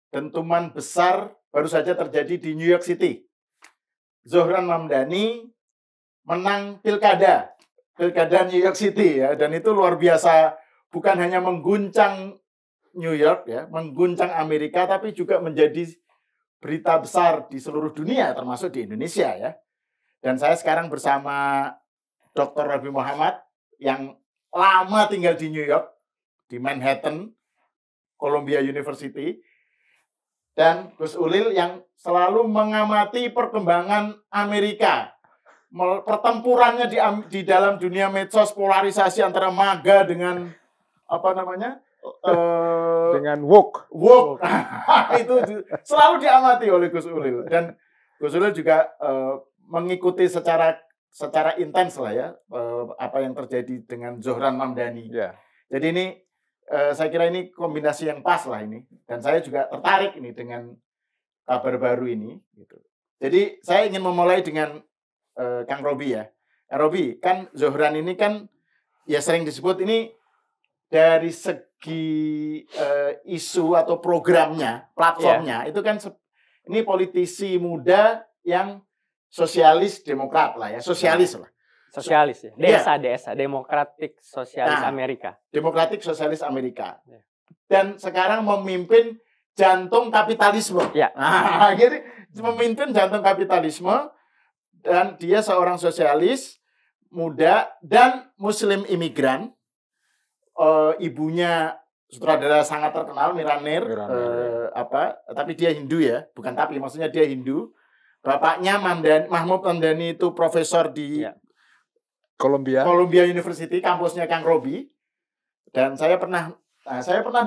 dentuman besar baru saja terjadi di New York City. Zohran Mamdani menang pilkada New York City ya, dan itu luar biasa, bukan hanya mengguncang New York ya, mengguncang Amerika, tapi juga menjadi berita besar di seluruh dunia termasuk di Indonesia ya. Dan saya sekarang bersama Dr. Rabi Muhammad yang lama tinggal di New York, di Manhattan, Columbia University, dan Gus Ulil yang selalu mengamati perkembangan Amerika. Pertempurannya di dalam dunia medsos, polarisasi antara MAGA dengan apa namanya? Dengan woke. Itu selalu diamati oleh Gus Ulil, dan Gus Ulil juga mengikuti secara intens lah ya apa yang terjadi dengan Zohran Mamdani. Yeah. Jadi ini saya kira ini kombinasi yang pas lah ini, dan saya juga tertarik ini dengan kabar baru ini. Gitu. Jadi saya ingin memulai dengan Kang Robi ya. Robi, kan Zohran ini kan ya sering disebut ini dari segi isu atau programnya, platformnya, itu kan ini politisi muda yang sosialis demokrat lah ya, sosialis lah. Sosialis ya. DSA, Democratic Socialist Amerika. Democratic Socialist Amerika. Dan sekarang memimpin jantung kapitalisme. Ya. Nah, jadi memimpin jantung kapitalisme, dan dia seorang sosialis muda dan muslim imigran. Ibunya sutradara sangat terkenal, Miranir, tapi dia Hindu ya, bukan tapi, maksudnya dia Hindu. Bapaknya Mahmud Mamdani itu profesor di Columbia University, kampusnya Kang Robi. Dan saya pernah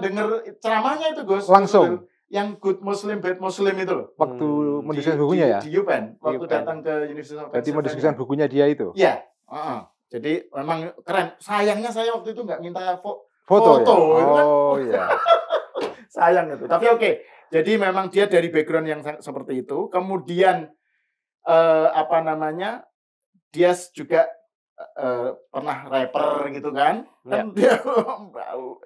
dengar ceramahnya itu, Gus. Langsung. Yang Good Muslim, Bad Muslim itu loh. Waktu mendiskusikan bukunya ya? Di UPenn. Waktu datang ke Universitas of Pennsylvania. Berarti mendiskusikan bukunya dia itu? Iya. Jadi memang keren. Sayangnya saya waktu itu nggak minta foto ya? Oh iya. Sayang itu. Tapi oke. Jadi memang dia dari background yang seperti itu. Kemudian dia juga pernah rapper gitu kan. Dan dia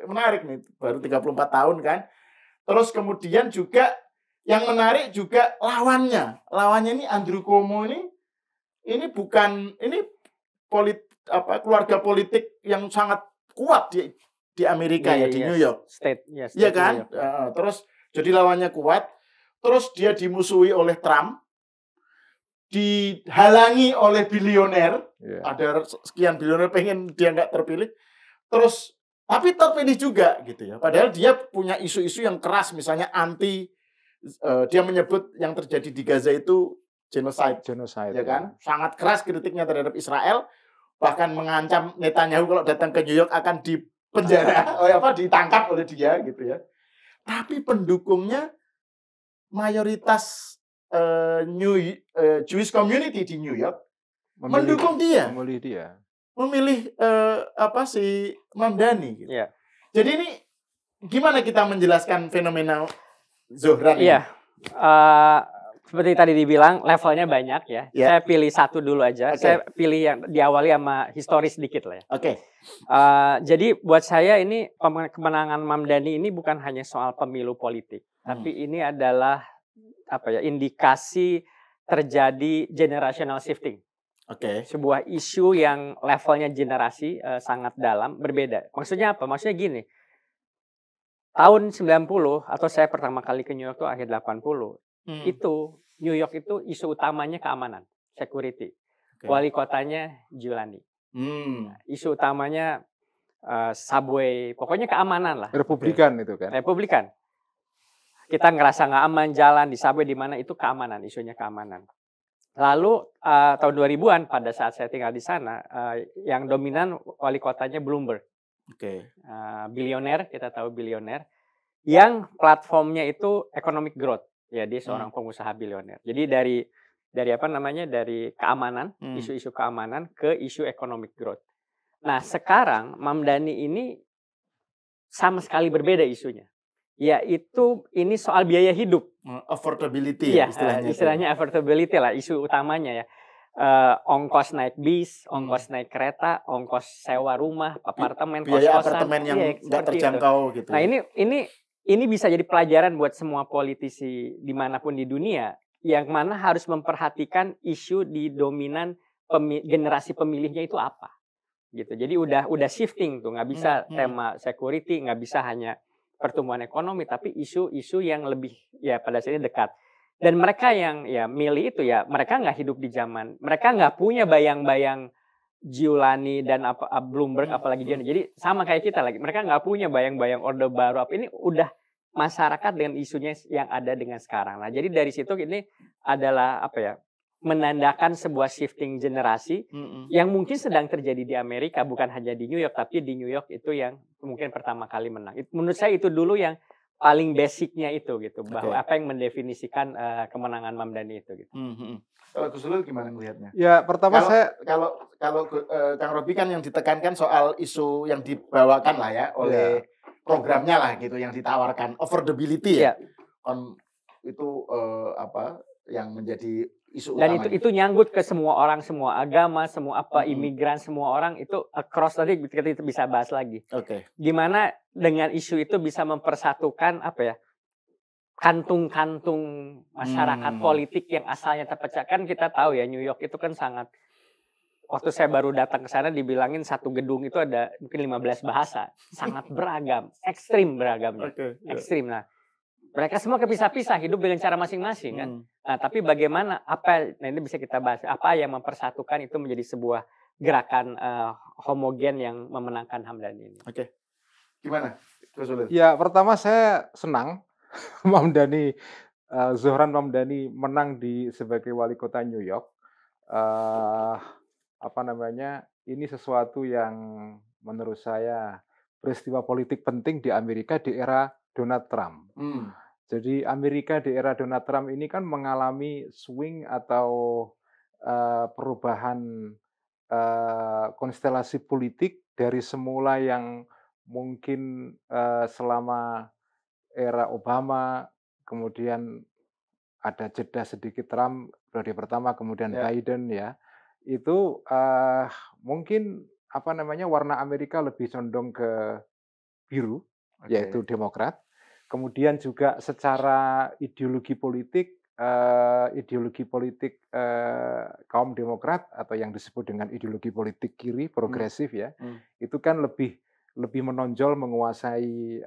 menarik nih, baru 34 tahun kan. Terus kemudian juga yang menarik juga lawannya. Lawannya ini Andrew Cuomo ini keluarga politik yang sangat kuat di Amerika di New York. Iya kan? Terus jadi lawannya kuat. Terus dia dimusuhi oleh Trump. Dihalangi oleh bilioner. Ada sekian bilioner pengen dia nggak terpilih. Terus tapi terpilih juga gitu ya. Padahal dia punya isu-isu yang keras, misalnya dia menyebut yang terjadi di Gaza itu genocide ya kan? Sangat keras kritiknya terhadap Israel, bahkan mengancam Netanyahu kalau datang ke New York akan dipenjara, ditangkap oleh dia gitu ya. Tapi pendukungnya mayoritas Jewish community di New York mendukung dia. Memilih si Mamdani gitu. Yeah. Jadi ini gimana kita menjelaskan fenomena Zohran ini? Seperti tadi dibilang levelnya banyak ya. Saya pilih satu dulu aja. Saya pilih yang diawali sama historis sedikit lah ya. Jadi buat saya ini kemenangan Mamdani ini bukan hanya soal pemilu politik, tapi ini adalah indikasi terjadi generational shifting. Sebuah isu yang levelnya generasi sangat dalam, berbeda. Maksudnya apa? Maksudnya gini. Tahun 90 atau saya pertama kali ke New York itu akhir 80. Itu New York itu isu utamanya keamanan, security. Wali kotanya Giuliani. Isu utamanya subway, pokoknya keamanan lah. Republikan itu kan. Republikan. Kita ngerasa nggak aman jalan di subway di mana, itu keamanan, isunya keamanan. Lalu tahun 2000-an pada saat saya tinggal di sana, yang dominan wali kotanya Bloomberg. Bilioner, kita tahu bilioner, yang platformnya itu economic growth. Ya, dia seorang pengusaha bilioner. Jadi dari keamanan, isu-isu keamanan ke isu economic growth. Nah, sekarang Mamdani ini sama sekali berbeda isunya. Yaitu ini soal biaya hidup. Affordability ya, istilahnya affordability lah isu utamanya ya. Ongkos naik bis, ongkos naik kereta, ongkos sewa rumah, apartemen, biaya kos-kosan, apartemen yang nggak terjangkau gitu. Nah, ini ini bisa jadi pelajaran buat semua politisi dimanapun di dunia, yang mana harus memperhatikan isu di dominan generasi pemilihnya itu apa, gitu. Jadi udah shifting tuh, nggak bisa tema security, nggak bisa hanya pertumbuhan ekonomi, tapi isu-isu yang lebih ya pada saat ini dekat. Dan mereka yang ya milih itu ya mereka nggak hidup di zaman, mereka nggak punya bayang-bayang Giuliani dan Bloomberg apalagi dia. Jadi sama kayak kita lagi. Mereka nggak punya bayang-bayang Orde Baru apa ini udah masyarakat dengan isunya yang ada dengan sekarang. Nah, jadi dari situ ini adalah apa ya? Menandakan sebuah shifting generasi yang mungkin sedang terjadi di Amerika, bukan hanya di New York, tapi di New York itu yang mungkin pertama kali menang. Menurut saya itu dulu yang paling basicnya itu gitu, bahwa apa yang mendefinisikan kemenangan Mamdani itu gitu. Kalau Gus Ulul gimana melihatnya? Ya, pertama kalau Kang Robi kan yang ditekankan soal isu yang dibawakan lah ya oleh programnya lah gitu yang ditawarkan affordability ya. Itu apa yang menjadi isu dan utama. itu nyangkut ke semua orang, semua agama, semua imigran, semua orang itu across, tadi kita bisa bahas lagi. Gimana dengan isu itu bisa mempersatukan apa ya? Kantung-kantung masyarakat politik yang asalnya terpecah. Kan kita tahu ya New York itu kan sangat, waktu saya baru datang ke sana dibilangin satu gedung itu ada mungkin 15 bahasa, sangat beragam, ekstrim beragamnya, ekstrim. Nah, mereka semua kepisah-pisah hidup dengan cara masing-masing kan. Nah, tapi bagaimana ini bisa kita bahas, apa yang mempersatukan itu menjadi sebuah gerakan homogen yang memenangkan Hamdani ini. Gimana? Ya, pertama saya senang Zohran Mamdani menang sebagai wali kota New York. Ini sesuatu yang menurut saya peristiwa politik penting di Amerika di era Donald Trump. Jadi Amerika di era Donald Trump ini kan mengalami swing atau perubahan konstelasi politik dari semula yang mungkin selama era Obama, kemudian ada jeda sedikit Trump periode pertama, kemudian Biden ya, itu mungkin warna Amerika lebih condong ke biru, yaitu Demokrat. Kemudian juga secara ideologi politik kaum Demokrat atau yang disebut dengan ideologi politik kiri progresif ya, itu kan lebih menonjol menguasai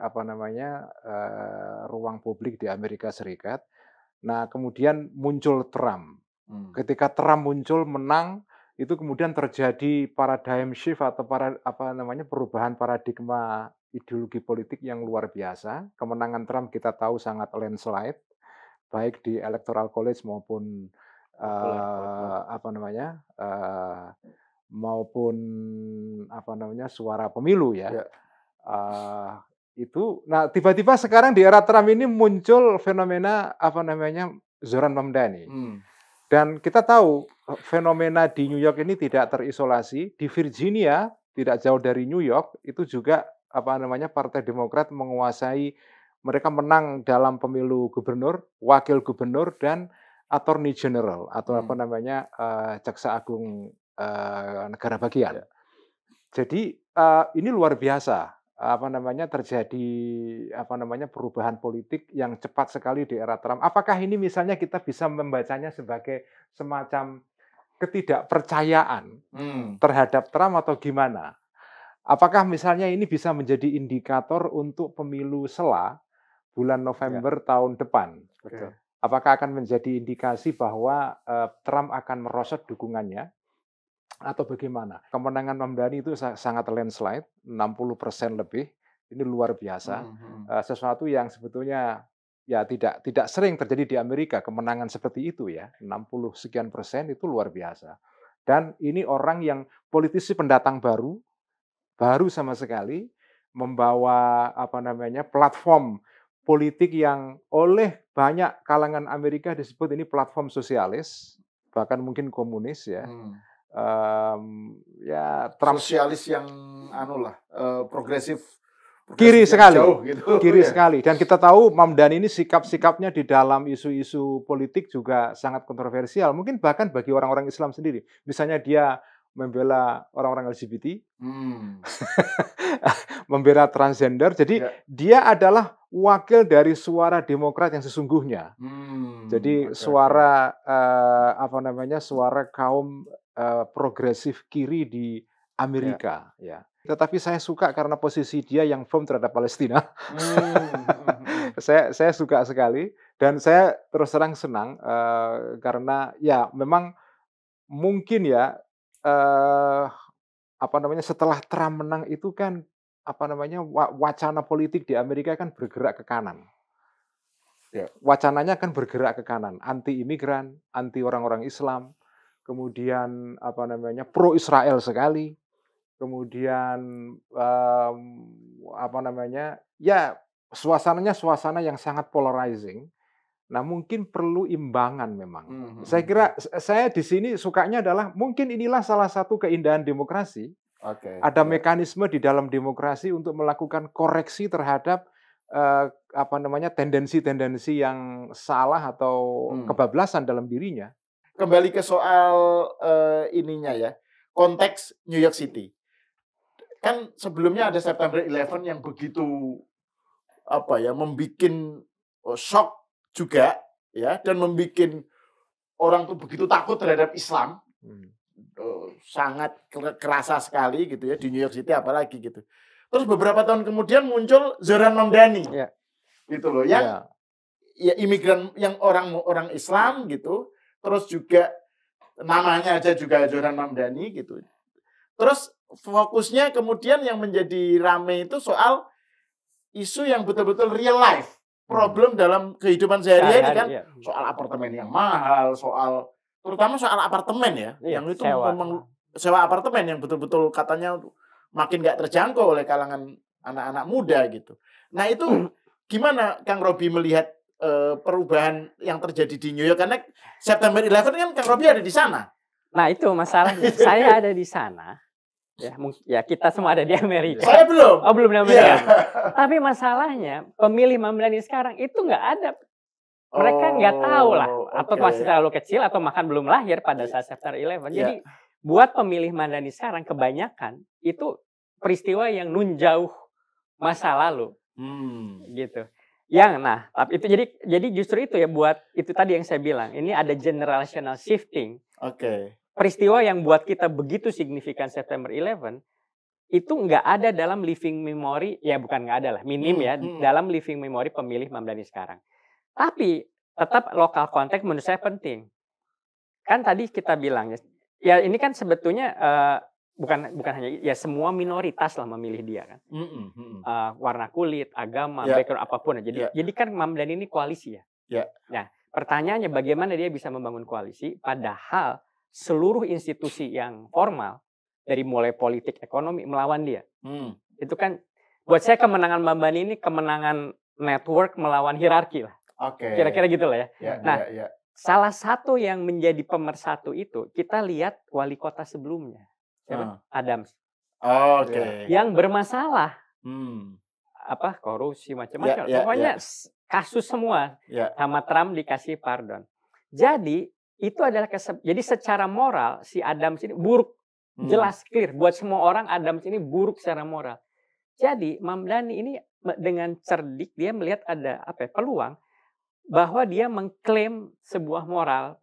ruang publik di Amerika Serikat. Nah, kemudian muncul Trump. Ketika Trump muncul menang, itu kemudian terjadi paradigm shift atau perubahan paradigma ideologi politik yang luar biasa. Kemenangan Trump kita tahu sangat landslide, baik di Electoral College maupun suara pemilu ya. Nah tiba-tiba sekarang di era Trump ini muncul fenomena Zohran Mamdani. Dan kita tahu fenomena di New York ini tidak terisolasi. Di Virginia tidak jauh dari New York itu juga Partai Demokrat menguasai, mereka menang dalam pemilu gubernur, wakil gubernur dan Attorney General atau Jaksa Agung negara bagian. Jadi ini luar biasa terjadi perubahan politik yang cepat sekali di era Trump. Apakah ini misalnya kita bisa membacanya sebagai semacam ketidakpercayaan terhadap Trump atau gimana? Apakah misalnya ini bisa menjadi indikator untuk pemilu sela bulan November tahun depan? Apakah akan menjadi indikasi bahwa Trump akan merosot dukungannya? Atau bagaimana? Kemenangan Mamdani itu sangat landslide, 60% lebih. Ini luar biasa. Sesuatu yang sebetulnya ya tidak sering terjadi di Amerika, kemenangan seperti itu ya. 60 sekian persen itu luar biasa. Dan ini orang yang politisi pendatang baru sama sekali, membawa platform politik yang oleh banyak kalangan Amerika disebut ini platform sosialis, bahkan mungkin komunis ya. Trump sosialis yang progresif kiri sekali, gitu, kiri sekali. Dan kita tahu Mamdani ini sikap-sikapnya di dalam isu-isu politik juga sangat kontroversial. Mungkin bahkan bagi orang-orang Islam sendiri. Misalnya dia membela orang-orang LGBT, membela transgender. Jadi dia adalah wakil dari suara Demokrat yang sesungguhnya. Jadi suara suara kaum progresif kiri di Amerika, ya. Tetapi saya suka karena posisi dia yang firm terhadap Palestina. Saya suka sekali dan saya terus terang senang karena ya memang mungkin ya setelah Trump menang itu kan wacana politik di Amerika kan bergerak ke kanan. Ya, wacananya kan bergerak ke kanan, anti imigran, anti orang-orang Islam, kemudian pro Israel sekali. Kemudian ya suasananya suasana yang sangat polarizing. Nah, mungkin perlu imbangan memang. Saya kira saya di sini sukanya adalah mungkin inilah salah satu keindahan demokrasi. Ada mekanisme di dalam demokrasi untuk melakukan koreksi terhadap tendensi-tendensi yang salah atau kebablasan dalam dirinya. Kembali ke soal ininya ya, konteks New York City. Kan sebelumnya ada September 11 yang begitu membuat shock juga ya, dan membuat orang tuh begitu takut terhadap Islam. Sangat kerasa sekali gitu ya di New York City apalagi gitu. Terus beberapa tahun kemudian muncul Zohran Mamdani. Gitu loh, yang ya imigran, yang orang Islam gitu. Terus juga namanya aja juga Zohran Mamdani gitu. Terus fokusnya kemudian yang menjadi rame itu soal isu yang betul-betul real life, problem dalam kehidupan sehari-hari kan, soal apartemen yang mahal, terutama soal apartemen ya, yang itu sewa apartemen yang betul-betul katanya makin nggak terjangkau oleh kalangan anak-anak muda gitu. Nah itu gimana Kang Robi melihat perubahan yang terjadi di New York, karena September 11 kan Kang Robi ada di sana. Nah itu masalahnya, saya ada di sana. Ya kita semua ada di Amerika. Saya belum. Oh belum di Amerika. Tapi masalahnya pemilih Mamdani sekarang itu nggak ada. Mereka nggak tahu lah, atau masih terlalu kecil atau bahkan belum lahir pada saat September 11. Jadi buat pemilih Mamdani sekarang kebanyakan itu peristiwa yang nun jauh masa lalu, gitu. Tapi itu jadi justru itu ya buat itu tadi yang saya bilang. Ini ada generational shifting. Peristiwa yang buat kita begitu signifikan September 11 itu nggak ada dalam living memory, ya bukan nggak ada lah, minim ya dalam living memory pemilih Mamdani sekarang. Tapi tetap lokal konteks menurut saya penting. Kan tadi kita bilang ya ini kan sebetulnya bukan hanya ya semua minoritas lah memilih dia kan, warna kulit, agama, background apapun. Jadi kan Mamdani ini koalisi ya. Nah pertanyaannya bagaimana dia bisa membangun koalisi padahal seluruh institusi yang formal dari mulai politik ekonomi melawan dia. Itu kan buat saya kemenangan Mamdani ini kemenangan network melawan hierarki lah. Kira-kira gitu lah ya. Salah satu yang menjadi pemersatu itu kita lihat wali kota sebelumnya, Adams. Yang bermasalah. Korupsi macam-macam. Pokoknya kasus semua. Sama Trump dikasih pardon. Jadi itu adalah jadi secara moral si Adams ini buruk, jelas clear buat semua orang. Adams ini buruk secara moral. Jadi Mamdani ini dengan cerdik dia melihat ada peluang bahwa dia mengklaim sebuah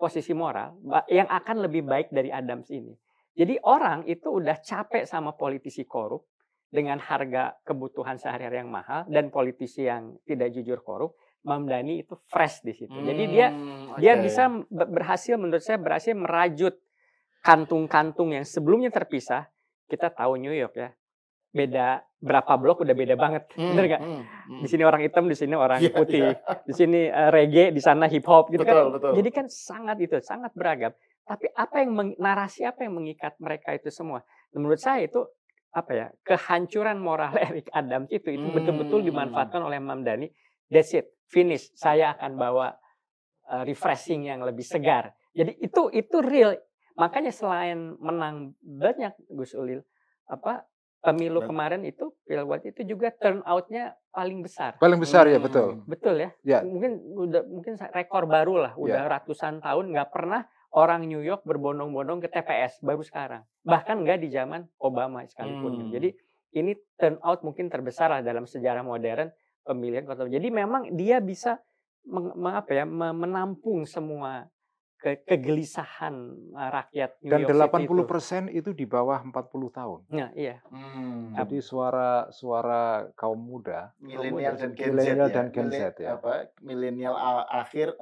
posisi moral yang akan lebih baik dari Adams ini. Jadi orang itu udah capek sama politisi korup dengan harga kebutuhan sehari-hari yang mahal dan politisi yang tidak jujur korup. Mamdani itu fresh di situ. Jadi dia bisa menurut saya berhasil merajut kantung-kantung yang sebelumnya terpisah. Kita tahu New York ya. Beda berapa blok udah beda banget. Bener gak? Di sini orang hitam, di sini orang putih. Di sini reggae, di sana hip hop gitu. Betul. Jadi kan sangat beragam. Tapi narasi apa yang mengikat mereka itu semua? Menurut saya itu kehancuran moral Eric Adams itu betul-betul dimanfaatkan oleh Mamdani. That's it. Finish. Saya akan bawa refreshing yang lebih segar. Jadi itu real. Makanya selain menang banyak Gus Ulil, pemilu kemarin itu Pilwat itu juga turnout-nya paling besar. Paling besar ya, betul. Betul ya. Mungkin rekor baru lah. Udah ratusan tahun nggak pernah orang New York berbondong-bondong ke TPS baru sekarang. Bahkan nggak di zaman Obama sekalipun. Jadi ini turnout mungkin terbesar lah dalam sejarah modern pemilihan kota. Jadi memang dia bisa menampung semua kegelisahan rakyat New Dan York 80% itu di bawah 40 tahun. Nah, iya. Jadi suara kaum muda, milenial dan Gen Z ya. Milenial akhir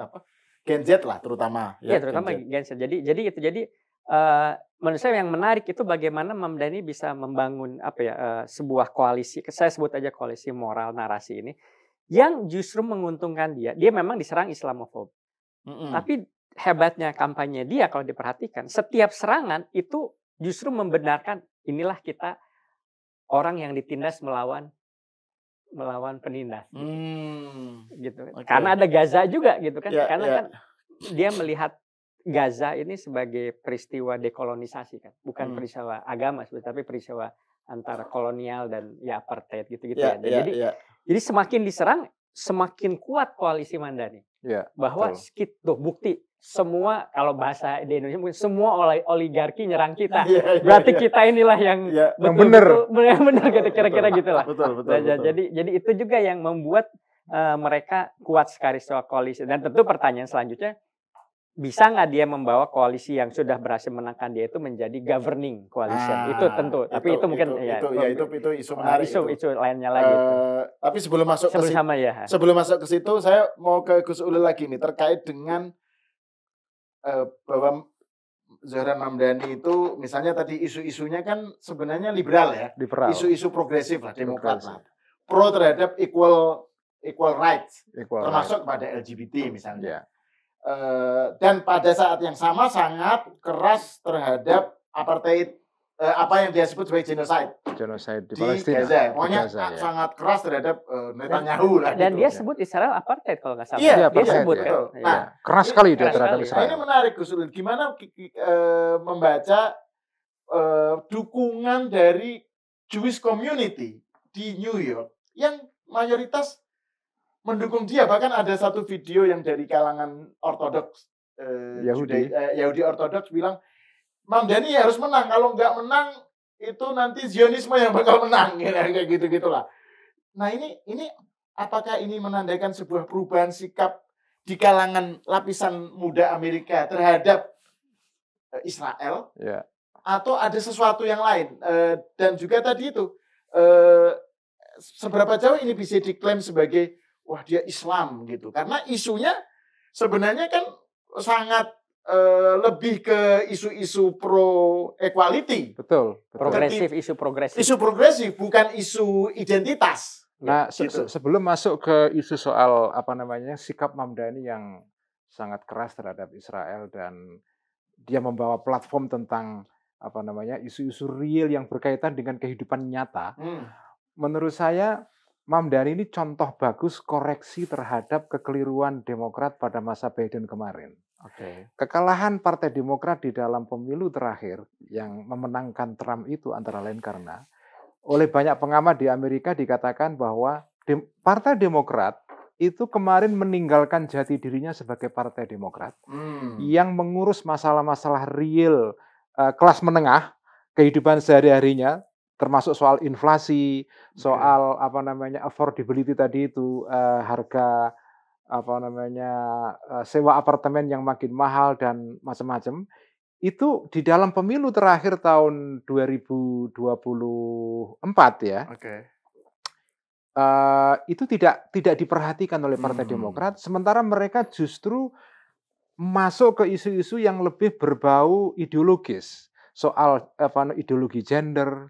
Gen Z lah terutama. Iya, terutama Gen Z. Jadi menurut saya yang menarik itu bagaimana Mamdani bisa membangun sebuah koalisi, saya sebut aja koalisi moral narasi ini yang justru menguntungkan dia. Dia memang diserang Islamofob. Tapi hebatnya kampanye dia kalau diperhatikan, setiap serangan itu justru membenarkan inilah kita orang yang ditindas melawan penindas. Gitu. Okay. Karena ada Gaza juga gitu kan. Karena kan dia melihat Gaza ini sebagai peristiwa dekolonisasi kan, bukan peristiwa agama tapi peristiwa antara kolonial dan apartheid gitu-gitu ya. Jadi semakin diserang semakin kuat koalisi Mamdani. Bahwa tuh bukti semua, kalau bahasa di Indonesia mungkin semua oligarki nyerang kita. Berarti kita inilah yang betul gitu, kira-kira gitulah. Betul. Jadi itu juga yang membuat mereka kuat sekali soal koalisi. Dan tentu pertanyaan selanjutnya, bisa nggak dia membawa koalisi yang sudah berhasil menangkan dia itu menjadi governing coalition? Itu tentu. Tapi itu mungkin itu isu menarik. Isu lainnya lagi. Tapi sebelum masuk ke situ, saya mau ke Gus Ulil lagi nih terkait dengan bahwa Zohran Mamdani itu misalnya tadi isu-isunya kan sebenarnya liberal ya. Isu-isu progresif lah, demokrat lah. Pro terhadap equal rights. Termasuk pada LGBT misalnya. Dan pada saat yang sama sangat keras terhadap apartheid, apa yang dia sebut sebagai genocide di Palestina. Gaza. Pokoknya sangat keras terhadap Netanyahu lah. Dan dia sebut Israel apartheid kalau nggak salah. Iya, dia sebut kan. Nah, keras sekali dia terhadap Israel. Ini menarik Gus Ulil. Gimana membaca dukungan dari Jewish community di New York yang mayoritas mendukung dia. Bahkan ada satu video yang dari kalangan Ortodoks Yahudi Ortodoks bilang Mamdani harus menang, kalau nggak menang itu nanti Zionisme yang bakal menang, kayak gitu-gitulah. Nah ini apakah ini menandakan sebuah perubahan sikap di kalangan lapisan muda Amerika terhadap Israel, atau ada sesuatu yang lain? Dan juga tadi itu seberapa jauh ini bisa diklaim sebagai wah dia Islam gitu? Karena isunya sebenarnya kan sangat lebih ke isu-isu pro equality. Betul. Isu progresif. Isu progresif, bukan isu identitas. Nah, sebelum masuk ke isu soal sikap Mamdani yang sangat keras terhadap Israel dan dia membawa platform tentang isu-isu real yang berkaitan dengan kehidupan nyata. Menurut saya Mamdani ini contoh bagus koreksi terhadap kekeliruan Demokrat pada masa Biden kemarin. Kekalahan Partai Demokrat di dalam pemilu terakhir yang memenangkan Trump itu antara lain karena oleh banyak pengamat di Amerika dikatakan bahwa Partai Demokrat itu kemarin meninggalkan jati dirinya sebagai Partai Demokrat yang mengurus masalah-masalah real kelas menengah, kehidupan sehari-harinya, termasuk soal inflasi, soal affordability tadi itu, harga sewa apartemen yang makin mahal dan macam-macam. Itu di dalam pemilu terakhir tahun 2024 ya. Itu tidak diperhatikan oleh Partai Demokrat, sementara mereka justru masuk ke isu-isu yang lebih berbau ideologis, soal ideologi gender,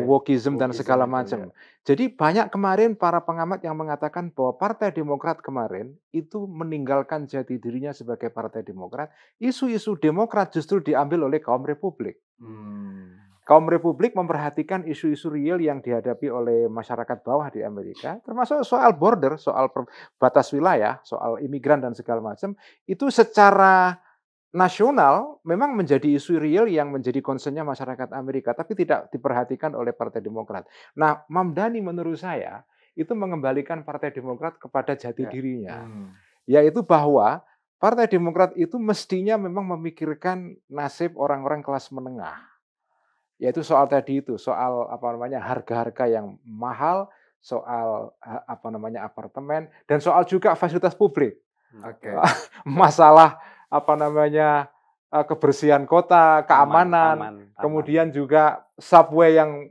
wokeism dan segala macam. Jadi banyak kemarin para pengamat yang mengatakan bahwa Partai Demokrat kemarin itu meninggalkan jati dirinya sebagai Partai Demokrat. Isu-isu Demokrat justru diambil oleh kaum Republik. Kaum Republik memperhatikan isu-isu real yang dihadapi oleh masyarakat bawah di Amerika, termasuk soal border, soal batas wilayah, soal imigran dan segala macam. Itu secara nasional memang menjadi isu real yang menjadi concern-nya masyarakat Amerika, tapi tidak diperhatikan oleh Partai Demokrat. Nah, Mamdani menurut saya itu mengembalikan Partai Demokrat kepada jati dirinya, yaitu bahwa Partai Demokrat itu mestinya memang memikirkan nasib orang-orang kelas menengah. yaitu soal tadi itu, soal apa namanya harga-harga yang mahal, soal apa namanya apartemen, dan soal juga fasilitas publik. Masalah apa namanya kebersihan kota, keamanan, kemudian juga subway yang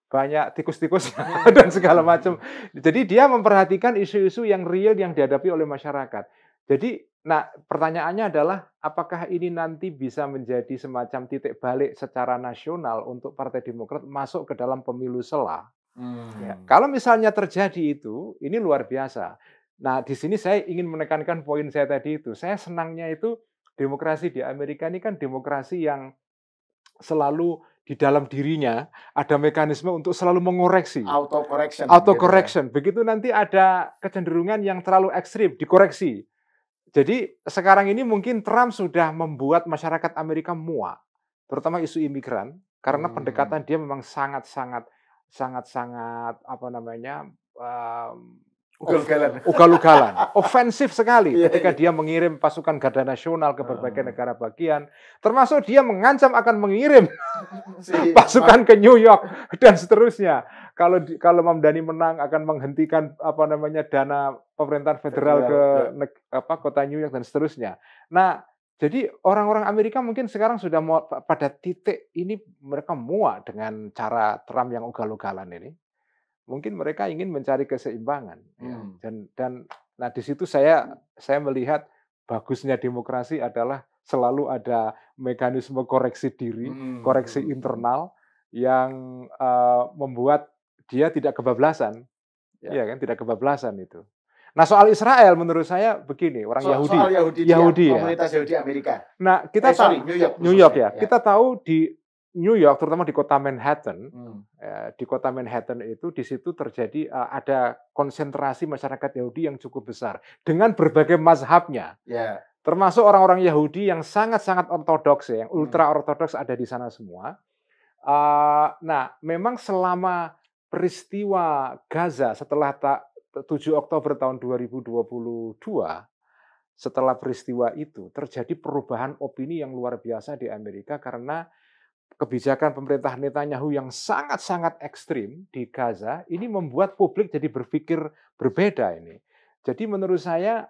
banyak tikus-tikus dan segala macam. Jadi dia memperhatikan isu-isu yang real yang dihadapi oleh masyarakat. Jadi, nah pertanyaannya adalah apakah ini nanti bisa menjadi semacam titik balik secara nasional untuk Partai Demokrat masuk ke dalam pemilu sela? Ya, kalau misalnya terjadi itu, ini luar biasa. Nah, di sini saya ingin menekankan poin saya tadi itu. Saya senangnya itu demokrasi di Amerika ini kan demokrasi yang selalu di dalam dirinya ada mekanisme untuk selalu mengoreksi. Auto-correction. Begitu nanti ada kecenderungan yang terlalu ekstrim, dikoreksi. Jadi sekarang ini mungkin Trump sudah membuat masyarakat Amerika muak, terutama isu imigran, karena pendekatan dia memang sangat-sangat apa namanya ugal-ugalan, ofensif sekali ketika dia mengirim pasukan Garda Nasional ke berbagai negara bagian, termasuk dia mengancam akan mengirim pasukan ke New York dan seterusnya. Kalau Mamdani menang akan menghentikan apa namanya dana pemerintahan federal ke kota New York dan seterusnya. Nah, jadi orang-orang Amerika mungkin sekarang sudah mau pada titik ini mereka muak dengan cara Trump yang ugal-ugalan ini. Mungkin mereka ingin mencari keseimbangan, ya. Dan nah di situ saya melihat bagusnya demokrasi adalah selalu ada mekanisme koreksi diri, koreksi internal yang membuat dia tidak kebablasan, ya kan, tidak kebablasan itu. Nah soal Israel menurut saya begini, orang Yahudi ya, komunitas Yahudi Amerika. Nah kita tahu New York ya, kita tahu di New York, terutama di kota Manhattan, di kota Manhattan itu di situ terjadi ada konsentrasi masyarakat Yahudi yang cukup besar dengan berbagai mazhabnya, termasuk orang-orang Yahudi yang sangat-sangat ortodoks, yang ultra ortodoks ada di sana semua. Nah, memang selama peristiwa Gaza setelah 7 Oktober tahun 2022, setelah peristiwa itu terjadi perubahan opini yang luar biasa di Amerika karena kebijakan pemerintah Netanyahu yang sangat-sangat ekstrim di Gaza ini membuat publik jadi berpikir berbeda ini. Jadi menurut saya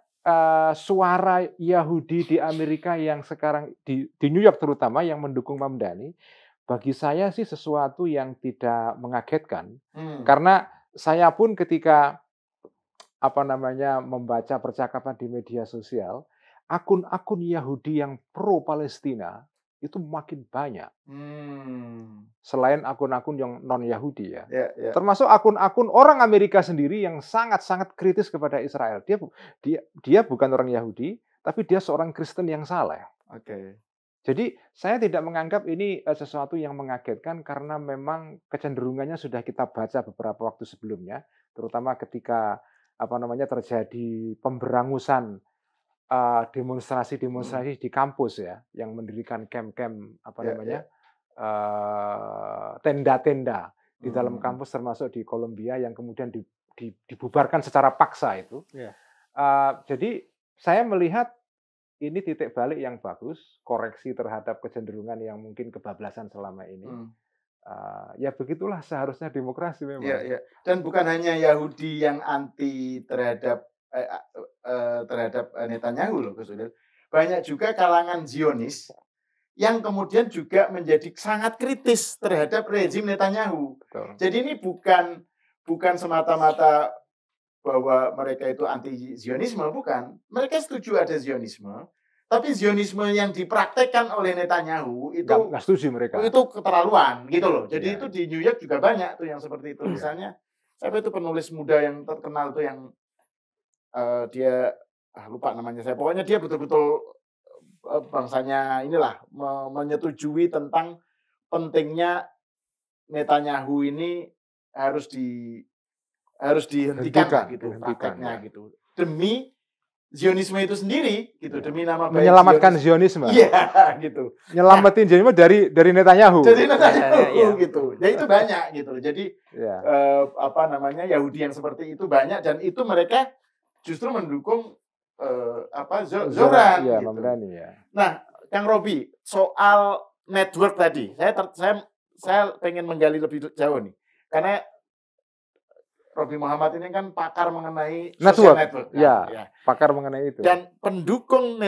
suara Yahudi di Amerika yang sekarang di New York terutama yang mendukung Mamdani, bagi saya sih sesuatu yang tidak mengagetkan. Karena saya pun ketika apa namanya membaca percakapan di media sosial, akun-akun Yahudi yang pro Palestina itu makin banyak. Selain akun-akun yang non-Yahudi ya. Termasuk akun-akun orang Amerika sendiri yang sangat-sangat kritis kepada Israel. Dia bukan orang Yahudi, tapi dia seorang Kristen yang saleh. Jadi saya tidak menganggap ini sesuatu yang mengagetkan karena memang kecenderungannya sudah kita baca beberapa waktu sebelumnya, terutama ketika apa namanya terjadi pemberangusan demonstrasi di kampus ya, yang mendirikan camp-camp apa namanya tenda-tenda di dalam kampus termasuk di Kolombia yang kemudian dibubarkan secara paksa itu. Jadi saya melihat ini titik balik yang bagus, koreksi terhadap kecenderungan yang mungkin kebablasan selama ini. Ya begitulah seharusnya demokrasi memang. Dan bukan hanya Yahudi yang anti terhadap Netanyahu loh, Gus Udil. Banyak juga kalangan Zionis yang kemudian juga menjadi sangat kritis terhadap rezim Netanyahu. Jadi ini bukan semata-mata bahwa mereka itu anti Zionisme, bukan. Mereka setuju ada Zionisme, tapi Zionisme yang dipraktekkan oleh Netanyahu itu nggak setuju mereka. Itu keterlaluan gitu loh. Jadi itu di New York juga banyak tuh yang seperti itu. Misalnya siapa itu penulis muda yang terkenal tuh yang dia lupa namanya saya. Pokoknya dia betul-betul bangsanya inilah menyetujui tentang pentingnya Netanyahu ini harus dihentikan gitu prakteknya gitu. Demi Zionisme itu sendiri gitu, demi nama baik menyelamatkan Zionisme. Iya, gitu. Nyelamatin Zionisme dari Netanyahu. Dari Netanyahu gitu. Ya itu banyak gitu. Jadi apa namanya Yahudi yang seperti itu banyak dan itu mereka justru mendukung Zoran gitu. Mamdani, ya. Nah, Kang Robi, soal network tadi. Saya pengen menggali lebih jauh nih. Karena Robby Muhammad ini kan pakar mengenai social network. Ya, pakar mengenai itu. Dan pendukung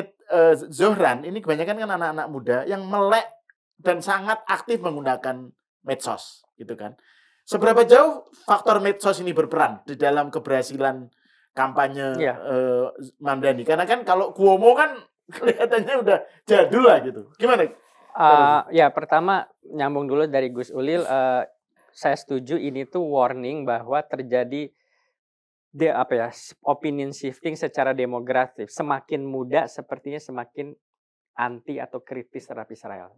Zohran ini kebanyakan kan anak-anak muda yang melek dan sangat aktif menggunakan medsos, gitu kan. Seberapa jauh faktor medsos ini berperan di dalam keberhasilan kampanye Mamdani? Karena kan kalau Cuomo kan kelihatannya udah jadul lah gitu. Gimana? Ya, pertama nyambung dulu dari Gus Ulil. Saya setuju ini tuh warning bahwa terjadi opinion shifting secara demografis. Semakin muda sepertinya semakin anti atau kritis terhadap Israel.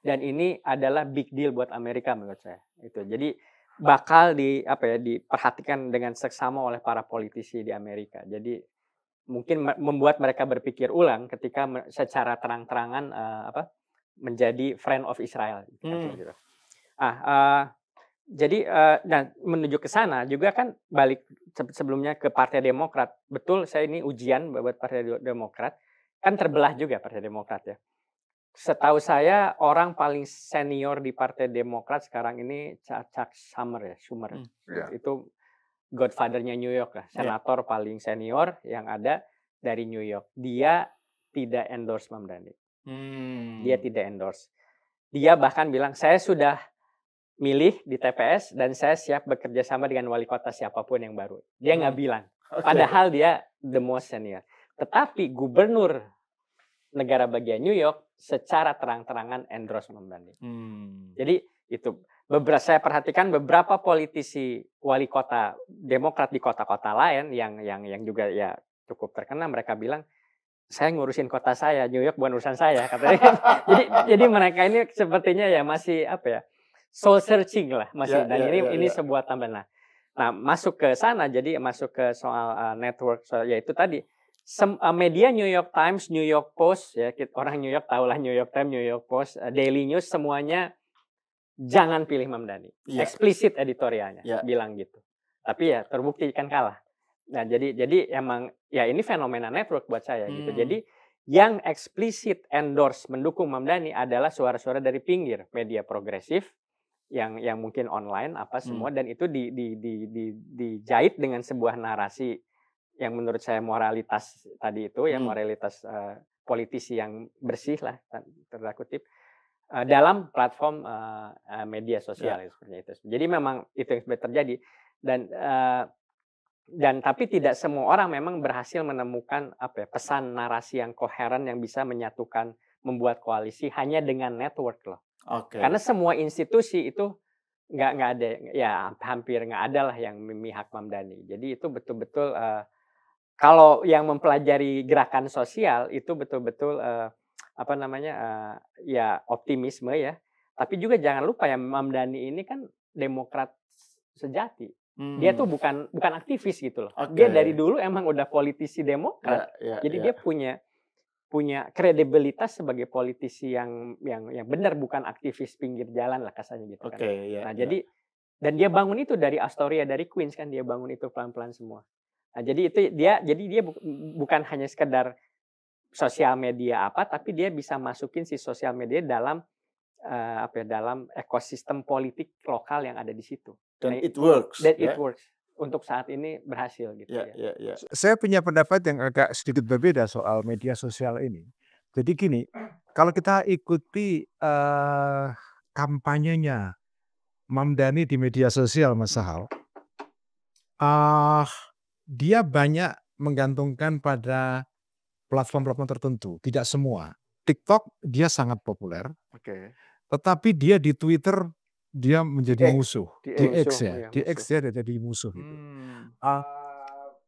Dan ini adalah big deal buat Amerika menurut saya. Itu. Jadi bakal diperhatikan dengan seksama oleh para politisi di Amerika. Jadi mungkin membuat mereka berpikir ulang ketika secara terang-terangan menjadi friend of Israel. Gitu. Jadi menuju ke sana juga kan balik sebelumnya ke Partai Demokrat. Betul, saya ini ujian buat Partai Demokrat. Kan terbelah juga Partai Demokrat ya. Setahu saya orang paling senior di Partai Demokrat sekarang ini Chuck Schumer. Itu godfather-nya New York lah. Senator paling senior yang ada dari New York. Dia tidak endorse Mamdani. Dia tidak endorse. Dia bahkan bilang, saya sudah milih di TPS dan saya siap bekerja sama dengan wali kota siapapun yang baru. Dia nggak bilang. Padahal dia the most senior. Tetapi gubernur negara bagian New York secara terang-terangan endorse Mamdani. Jadi itu saya perhatikan beberapa politisi wali kota Demokrat di kota-kota lain yang juga ya cukup terkenal, mereka bilang saya ngurusin kota saya, New York bukan urusan saya katanya. jadi mereka ini sepertinya ya masih soul searching lah masih. Ini sebuah tambahan. Nah, masuk ke sana, jadi masuk ke soal network, yaitu tadi media New York Times, New York Post, ya orang New York tahulah New York Times, New York Post, Daily News, semuanya jangan pilih Mamdani. Eksplisit editorialnya bilang gitu. Tapi ya terbukti kan kalah. Nah, jadi emang ya ini fenomena network buat saya gitu. Jadi yang eksplisit endorse mendukung Mamdani adalah suara-suara dari pinggir, media progresif yang mungkin online semua, dan itu dijahit dengan sebuah narasi yang menurut saya moralitas tadi itu moralitas politisi yang bersih lah tanda kutip dalam platform media sosial seperti itu. Jadi memang itu yang terjadi dan tapi tidak semua orang memang berhasil menemukan pesan narasi yang koheren yang bisa menyatukan, membuat koalisi hanya dengan network loh. Karena semua institusi itu nggak ada, ya hampir nggak ada lah yang memihak Mamdani. Jadi itu betul-betul kalau yang mempelajari gerakan sosial itu betul-betul ya optimisme ya. Tapi juga jangan lupa ya Mamdani ini kan Demokrat sejati. Dia tuh bukan aktivis gitu loh. Dia dari dulu emang udah politisi Demokrat. Jadi dia punya kredibilitas sebagai politisi yang benar, bukan aktivis pinggir jalan lah kasarnya gitu kan. Jadi dan dia bangun itu dari Astoria, dari Queens kan, dia bangun itu pelan-pelan semua. Nah, jadi dia bukan hanya sekedar sosial media tapi dia bisa masukin si sosial media dalam dalam ekosistem politik lokal yang ada di situ. Dan it works. It works. Untuk saat ini berhasil gitu ya. Saya punya pendapat yang agak sedikit berbeda soal media sosial ini. Jadi gini, kalau kita ikuti kampanyenya Mamdani di media sosial, Mas Sahal, dia banyak menggantungkan pada platform-platform tertentu, tidak semua. TikTok dia sangat populer, tetapi dia di Twitter dia menjadi musuh. Di X dia jadi musuh gitu.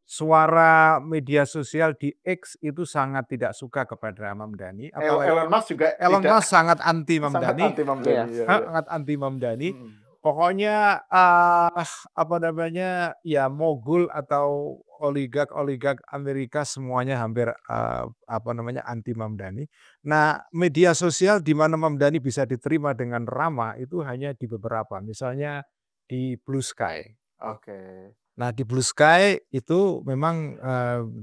Suara media sosial di X itu sangat tidak suka kepada Mamdani. Elon Musk juga sangat anti Mamdani. Sangat anti Mamdani. Pokoknya ya mogul atau oligark Amerika semuanya hampir anti Mamdani. Nah, media sosial di mana Mamdani bisa diterima dengan ramah itu hanya di beberapa, misalnya di Blue Sky. Nah, di Blue Sky itu memang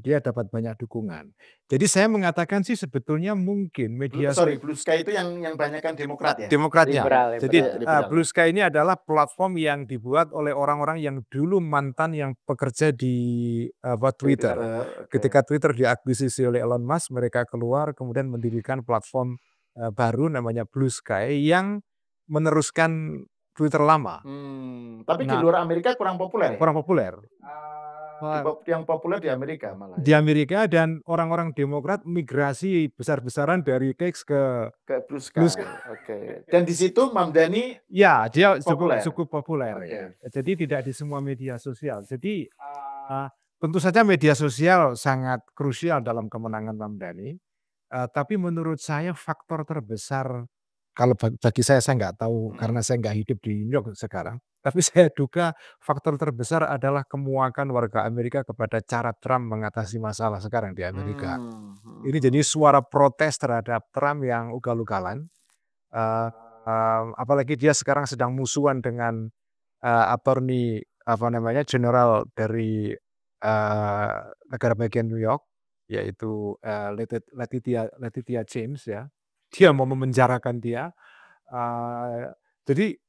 dia dapat banyak dukungan. Jadi saya mengatakan sih sebetulnya mungkin media Blue Sky itu yang banyak kan Demokrat ya? Demokratnya. Liberal. Jadi Blue Sky ini adalah platform yang dibuat oleh orang-orang yang dulu mantan yang bekerja di Twitter. Ketika Twitter diakuisisi oleh Elon Musk, mereka keluar kemudian mendirikan platform baru namanya Blue Sky yang meneruskan Twitter lama. Tapi di luar Amerika kurang populer. Kurang populer. Yang populer di Amerika malah. Di Amerika, dan orang-orang Demokrat migrasi besar-besaran dari X ke Blue Sky. Oke. Dan di situ Mamdani ya dia cukup populer. Ya. Jadi tidak di semua media sosial. Jadi tentu saja media sosial sangat krusial dalam kemenangan Mamdani. Tapi menurut saya faktor terbesar, kalau bagi saya nggak tahu karena saya nggak hidup di New York sekarang. Tapi saya duga faktor terbesar adalah kemuakan warga Amerika kepada cara Trump mengatasi masalah sekarang di Amerika. Ini jadi suara protes terhadap Trump yang ugal-ugalan. Apalagi dia sekarang sedang musuhan dengan attorney general dari negara bagian New York, yaitu Letitia James ya. Dia mau memenjarakan dia.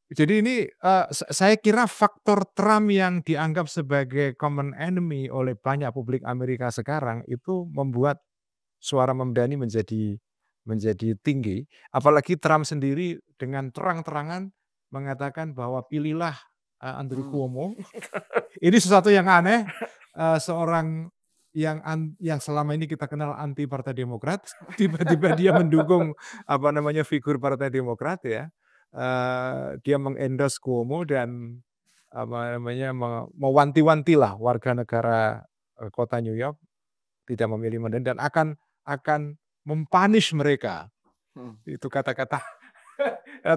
Jadi ini saya kira faktor Trump yang dianggap sebagai common enemy oleh banyak publik Amerika sekarang itu membuat suara Mamdani menjadi tinggi. Apalagi Trump sendiri dengan terang-terangan mengatakan bahwa pilihlah Andrew Cuomo. Ini sesuatu yang aneh. Seorang yang selama ini kita kenal anti Partai Demokrat, tiba-tiba dia mendukung figur Partai Demokrat ya. Dia mengendorse Cuomo dan mewanti-wantilah warga negara kota New York tidak memilih Mamdani dan akan mempunish mereka. Itu kata-kata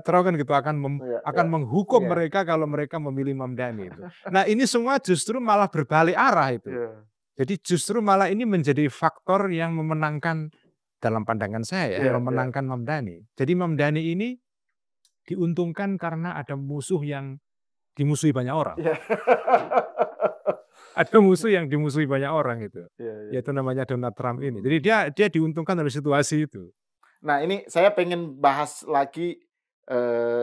Trump kan gitu, akan menghukum mereka kalau mereka memilih Mamdani itu. Nah, ini semua justru malah berbalik arah itu. Jadi justru malah ini menjadi faktor yang memenangkan dalam pandangan saya memenangkan Mamdani. Jadi Mamdani ini diuntungkan karena ada musuh yang dimusuhi banyak orang. Ada musuh yang dimusuhi banyak orang itu. Yaitu namanya Donald Trump ini. Jadi dia diuntungkan dari situasi itu. Nah, ini saya pengen bahas lagi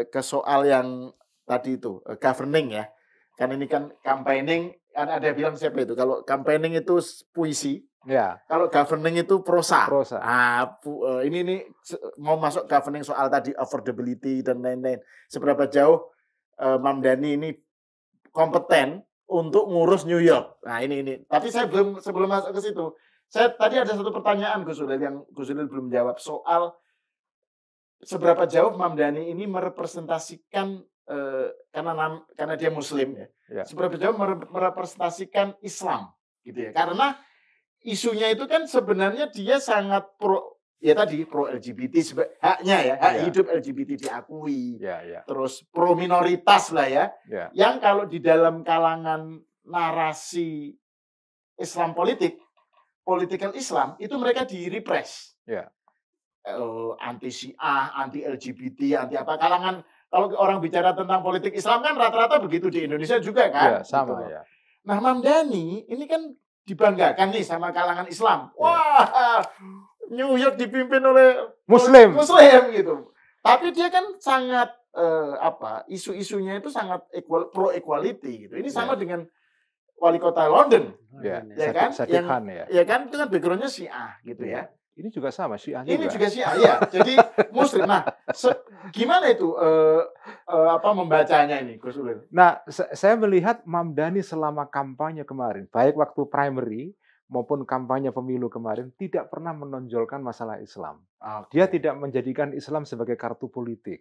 ke soal yang tadi itu, governing ya. Kan ini kan campaigning, kan ada bilang siapa itu, kalau campaigning itu puisi, kalau governing itu prosa. Ini mau masuk governing soal tadi affordability dan lain-lain. Seberapa jauh Mamdani ini kompeten untuk ngurus New York. Nah ini. Tapi saya sebelum masuk ke situ, saya tadi ada satu pertanyaan Gus Ulil yang Gus Ulil belum jawab soal seberapa jauh Mamdani ini merepresentasikan karena dia Muslim ya. Seberapa jauh merepresentasikan Islam gitu ya. Karena isunya itu kan sebenarnya dia sangat pro LGBT haknya ya, hak hidup LGBT diakui. Terus pro minoritas lah ya. Yang kalau di dalam kalangan narasi Islam political Islam itu mereka di-repress. Anti Syiah, anti LGBT, anti apa kalangan. Kalau orang bicara tentang politik Islam kan rata-rata begitu di Indonesia juga kan. Sama gitu. Nah, Mamdani ini kan dibanggakan nih sama kalangan Islam. Wah, New York dipimpin oleh Muslim gitu. Tapi dia kan sangat isu-isunya itu sangat pro equality gitu. Ini sama dengan wali kota London. Ya kan? Ya kan itu kan background-nya Syiah gitu ya. Ini juga sama Syiah juga. Ini juga Syiah ya. Jadi Muslim. Nah, gimana itu membacanya ini Gus Ulil? Nah, saya melihat Mamdani selama kampanye kemarin, baik waktu primary maupun kampanye pemilu kemarin tidak pernah menonjolkan masalah Islam. Dia tidak menjadikan Islam sebagai kartu politik.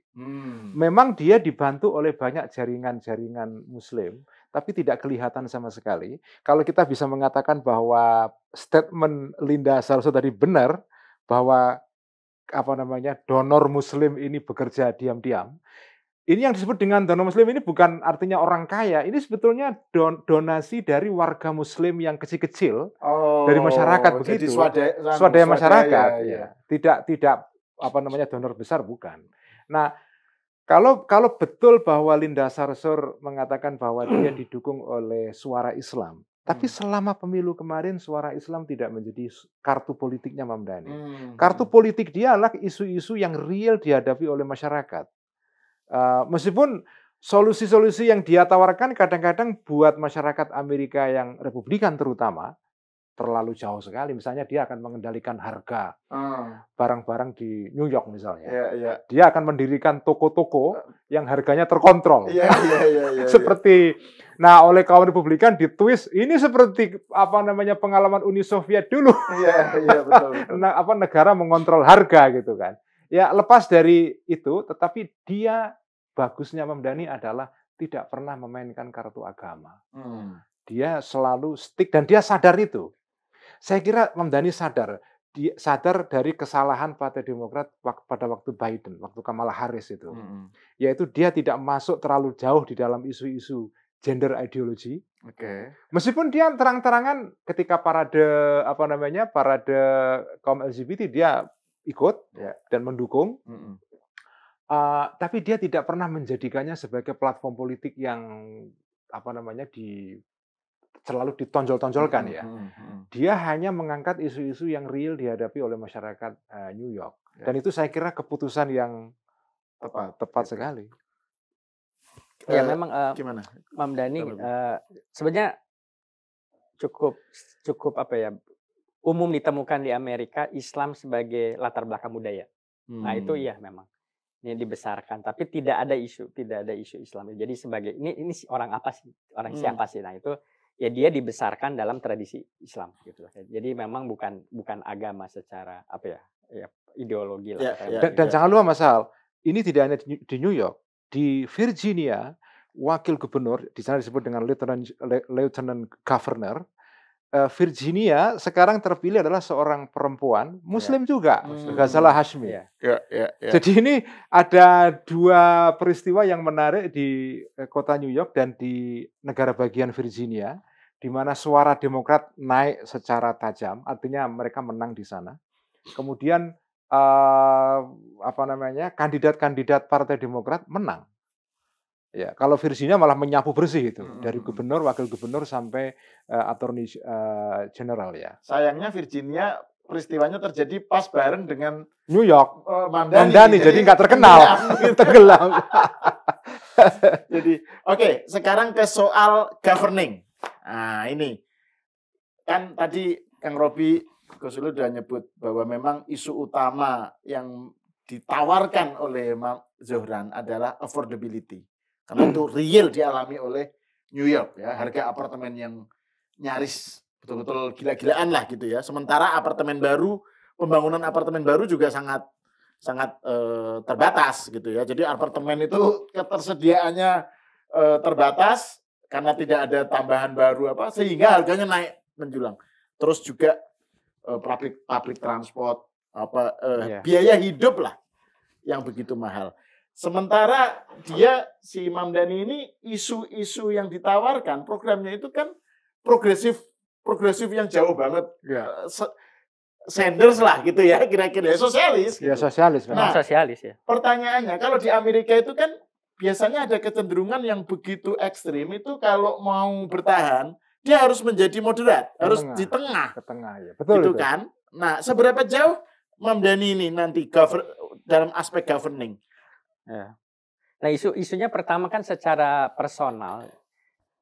Memang dia dibantu oleh banyak jaringan-jaringan Muslim, tapi tidak kelihatan sama sekali. Kalau kita bisa mengatakan bahwa statement Linda Sarso tadi benar, bahwa donor Muslim ini bekerja diam-diam. Ini yang disebut dengan donor Muslim ini bukan artinya orang kaya. Ini sebetulnya donasi dari warga Muslim yang kecil-kecil dari masyarakat begitu. Swadaya masyarakat. Ya. Tidak donor besar bukan. Nah, Kalau betul bahwa Linda Sarsour mengatakan bahwa dia didukung oleh suara Islam, tapi selama pemilu kemarin suara Islam tidak menjadi kartu politiknya Mamdani. Kartu politik dia adalah isu-isu yang real dihadapi oleh masyarakat. Meskipun solusi-solusi yang dia tawarkan kadang-kadang buat masyarakat Amerika yang Republikan terutama terlalu jauh sekali. Misalnya dia akan mengendalikan harga barang-barang di New York misalnya. Dia akan mendirikan toko-toko yang harganya terkontrol. Seperti, nah oleh kaum Republikan ditwist, ini seperti pengalaman Uni Soviet dulu. Betul. Negara mengontrol harga gitu kan. Ya lepas dari itu, tetapi dia bagusnya Mamdani adalah tidak pernah memainkan kartu agama. Dia selalu stick dan dia sadar itu. Saya kira Mamdani sadar dari kesalahan Partai Demokrat pada waktu Biden, waktu Kamala Harris itu. Yaitu dia tidak masuk terlalu jauh di dalam isu-isu gender ideology. Meskipun dia terang-terangan ketika parade kaum LGBT dia ikut dan mendukung. Tapi dia tidak pernah menjadikannya sebagai platform politik yang selalu ditonjol-tonjolkan ya. Dia hanya mengangkat isu-isu yang real dihadapi oleh masyarakat New York. Dan itu saya kira keputusan yang tepat sekali. Ya memang gimana? Mamdani sebenarnya cukup umum ditemukan di Amerika Islam sebagai latar belakang budaya. Nah itu iya memang. Ini dibesarkan, tapi tidak ada isu Islam. Jadi sebagai ini orang apa sih? Orang siapa sih? Nah itu ya dia dibesarkan dalam tradisi Islam gitu. Jadi memang bukan agama secara ideologi lah. Dan jangan lupa Mas Al, ini tidak hanya di New York, di Virginia wakil gubernur di sana disebut dengan lieutenant governor. Virginia sekarang terpilih adalah seorang perempuan Muslim juga, Ghazala Hashmi. Jadi ini ada dua peristiwa yang menarik di kota New York dan di negara bagian Virginia, di mana suara Demokrat naik secara tajam, artinya mereka menang di sana. Kemudian kandidat-kandidat Partai Demokrat menang. Ya, kalau Virginia malah menyapu bersih itu dari gubernur, wakil gubernur sampai attorney general ya. Sayangnya Virginia peristiwanya terjadi pas bareng dengan New York. Mamdani jadi nggak terkenal, tenggelam. Jadi oke, sekarang ke soal governing. Nah ini kan tadi Kang Robi Gus Ulul sudah nyebut bahwa memang isu utama yang ditawarkan oleh Zohran adalah affordability. Karena itu real dialami oleh New York ya, harga apartemen yang nyaris betul-betul gila-gilaan lah gitu ya. Sementara pembangunan apartemen baru juga sangat terbatas gitu ya. Jadi apartemen itu ketersediaannya terbatas karena tidak ada tambahan baru sehingga harganya naik menjulang. Terus juga public transport biaya hidup lah yang begitu mahal. Sementara si Mamdani ini isu-isu yang ditawarkan programnya itu kan progresif yang jauh banget. Sanders lah gitu ya, kira-kira sosialis. Ya sosialis. Nah, sosialis ya. Pertanyaannya kalau di Amerika itu kan biasanya ada kecenderungan yang begitu ekstrim itu kalau mau bertahan dia harus menjadi moderat, harus di tengah. Ke tengah ya. Betul gitu itu. Kan? Nah, seberapa jauh Mamdani ini nanti dalam aspek governing? Ya. Nah isunya pertama kan secara personal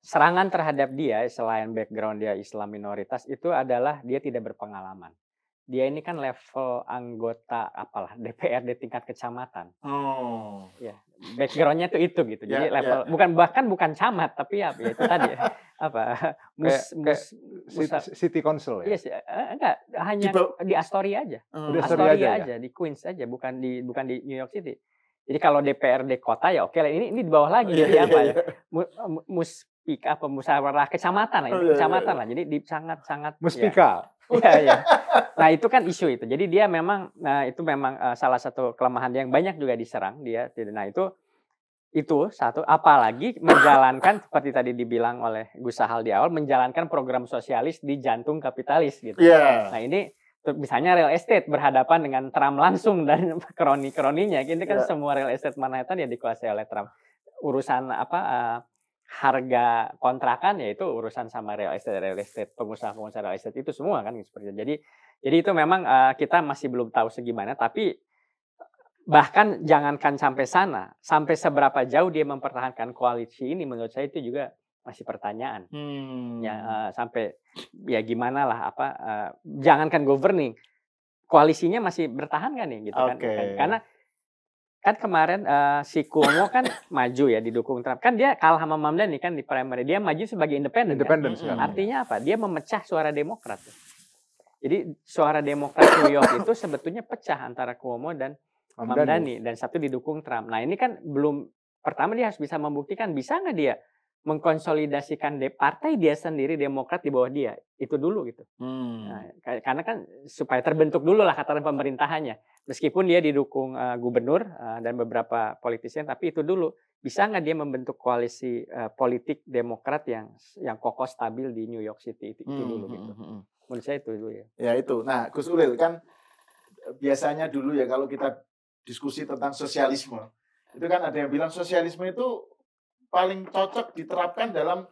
serangan terhadap dia selain background dia Islam minoritas itu adalah dia tidak berpengalaman. Dia ini kan level anggota DPRD tingkat kecamatan. Ya, backgroundnya itu gitu. Jadi level bukan camat tapi itu tadi city council ya. Yes, enggak hanya di Astoria aja. Astoria aja di Queens aja, bukan di New York City. Jadi kalau DPRD kota ya oke, ini di bawah lagi jadi musyawarah kecamatan lah, kecamatan lah. Jadi sangat muspika. Ya. Nah, itu kan isu itu. Jadi dia memang itu memang salah satu kelemahan yang banyak juga diserang dia. Nah, itu satu, apalagi menjalankan seperti tadi dibilang oleh Gus Sahal di awal, menjalankan program sosialis di jantung kapitalis gitu. Yeah. Nah, ini Misalnya real estate berhadapan dengan Trump langsung dan kroni-kroninya. Ini kan semua real estate Manhattan ya dikuasai oleh Trump. Urusan harga kontrakan ya itu urusan sama real estate, pengusaha real estate itu semua kan seperti itu. Jadi itu memang kita masih belum tahu segimana, tapi bahkan jangankan sampai sana, sampai seberapa jauh dia mempertahankan koalisi ini menurut saya itu juga masih pertanyaan. Ya sampai ya gimana lah jangankan governing, koalisinya masih bertahan kan nih gitu kan. Karena kan kemarin si Cuomo kan maju ya didukung Trump. Kan dia kalah sama Mamdani kan di primary. Dia maju sebagai independen. Kan? Artinya apa? Dia memecah suara Demokrat. Jadi suara Demokrat New York itu sebetulnya pecah antara Cuomo dan Mamdani dan satu didukung Trump. Nah, ini kan belum, pertama dia harus bisa membuktikan bisa nggak dia mengkonsolidasikan partai dia sendiri Demokrat di bawah dia. Itu dulu gitu. Nah, karena kan supaya terbentuk dulu lah katakan pemerintahannya. Meskipun dia didukung gubernur dan beberapa politisian, tapi itu dulu bisa nggak dia membentuk koalisi politik Demokrat yang kokoh stabil di New York City itu dulu gitu. Menurut saya itu dulu ya. Ya itu. Nah, Gus Ulil kan biasanya dulu ya kalau kita diskusi tentang sosialisme, itu kan ada yang bilang sosialisme itu paling cocok diterapkan dalam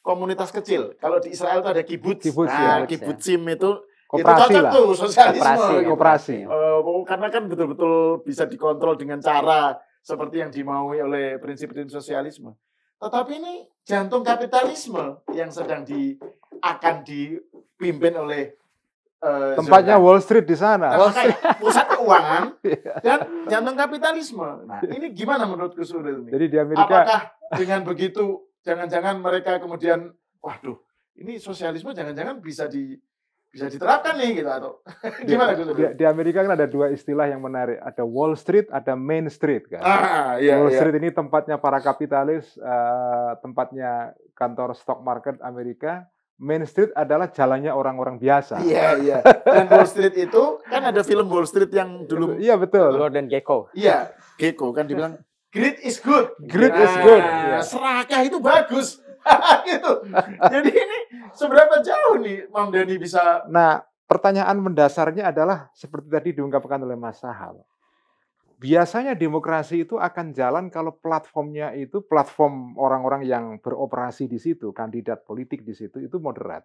komunitas kecil. Kalau di Israel itu ada kibbutz. Kibbutzim itu cocok lah. Tuh sosialisme. Koperasi. Karena kan betul-betul bisa dikontrol dengan cara seperti yang dimaui oleh prinsip-prinsip sosialisme. Tetapi ini jantung kapitalisme yang sedang akan dipimpin oleh tempatnya Wall Street di sana. Pusat keuangan dan jantung kapitalisme. Nah, ini gimana menurut Gus Ulil ini? Jadi di Amerika, apakah dengan begitu jangan-jangan mereka kemudian waduh, ini sosialisme jangan-jangan bisa diterapkan nih gitu atau gimana Gus Ulil? Di Amerika kan ada dua istilah yang menarik, ada Wall Street, ada Main Street kan. Wall Street ini tempatnya para kapitalis, tempatnya kantor stock market Amerika. Main Street adalah jalannya orang-orang biasa. Iya. Dan Wall Street itu kan ada film Wall Street yang dulu. Iya betul. Gordon Gekko. Iya, Gekko kan dibilang greed is good. Greed is good. Serakah itu bagus. Gitu. Jadi ini seberapa jauh nih Mamdani bisa? Nah, pertanyaan mendasarnya adalah seperti tadi diungkapkan oleh Mas Sahal. Biasanya demokrasi itu akan jalan kalau platformnya itu platform orang-orang yang beroperasi di situ, kandidat politik di situ itu moderat.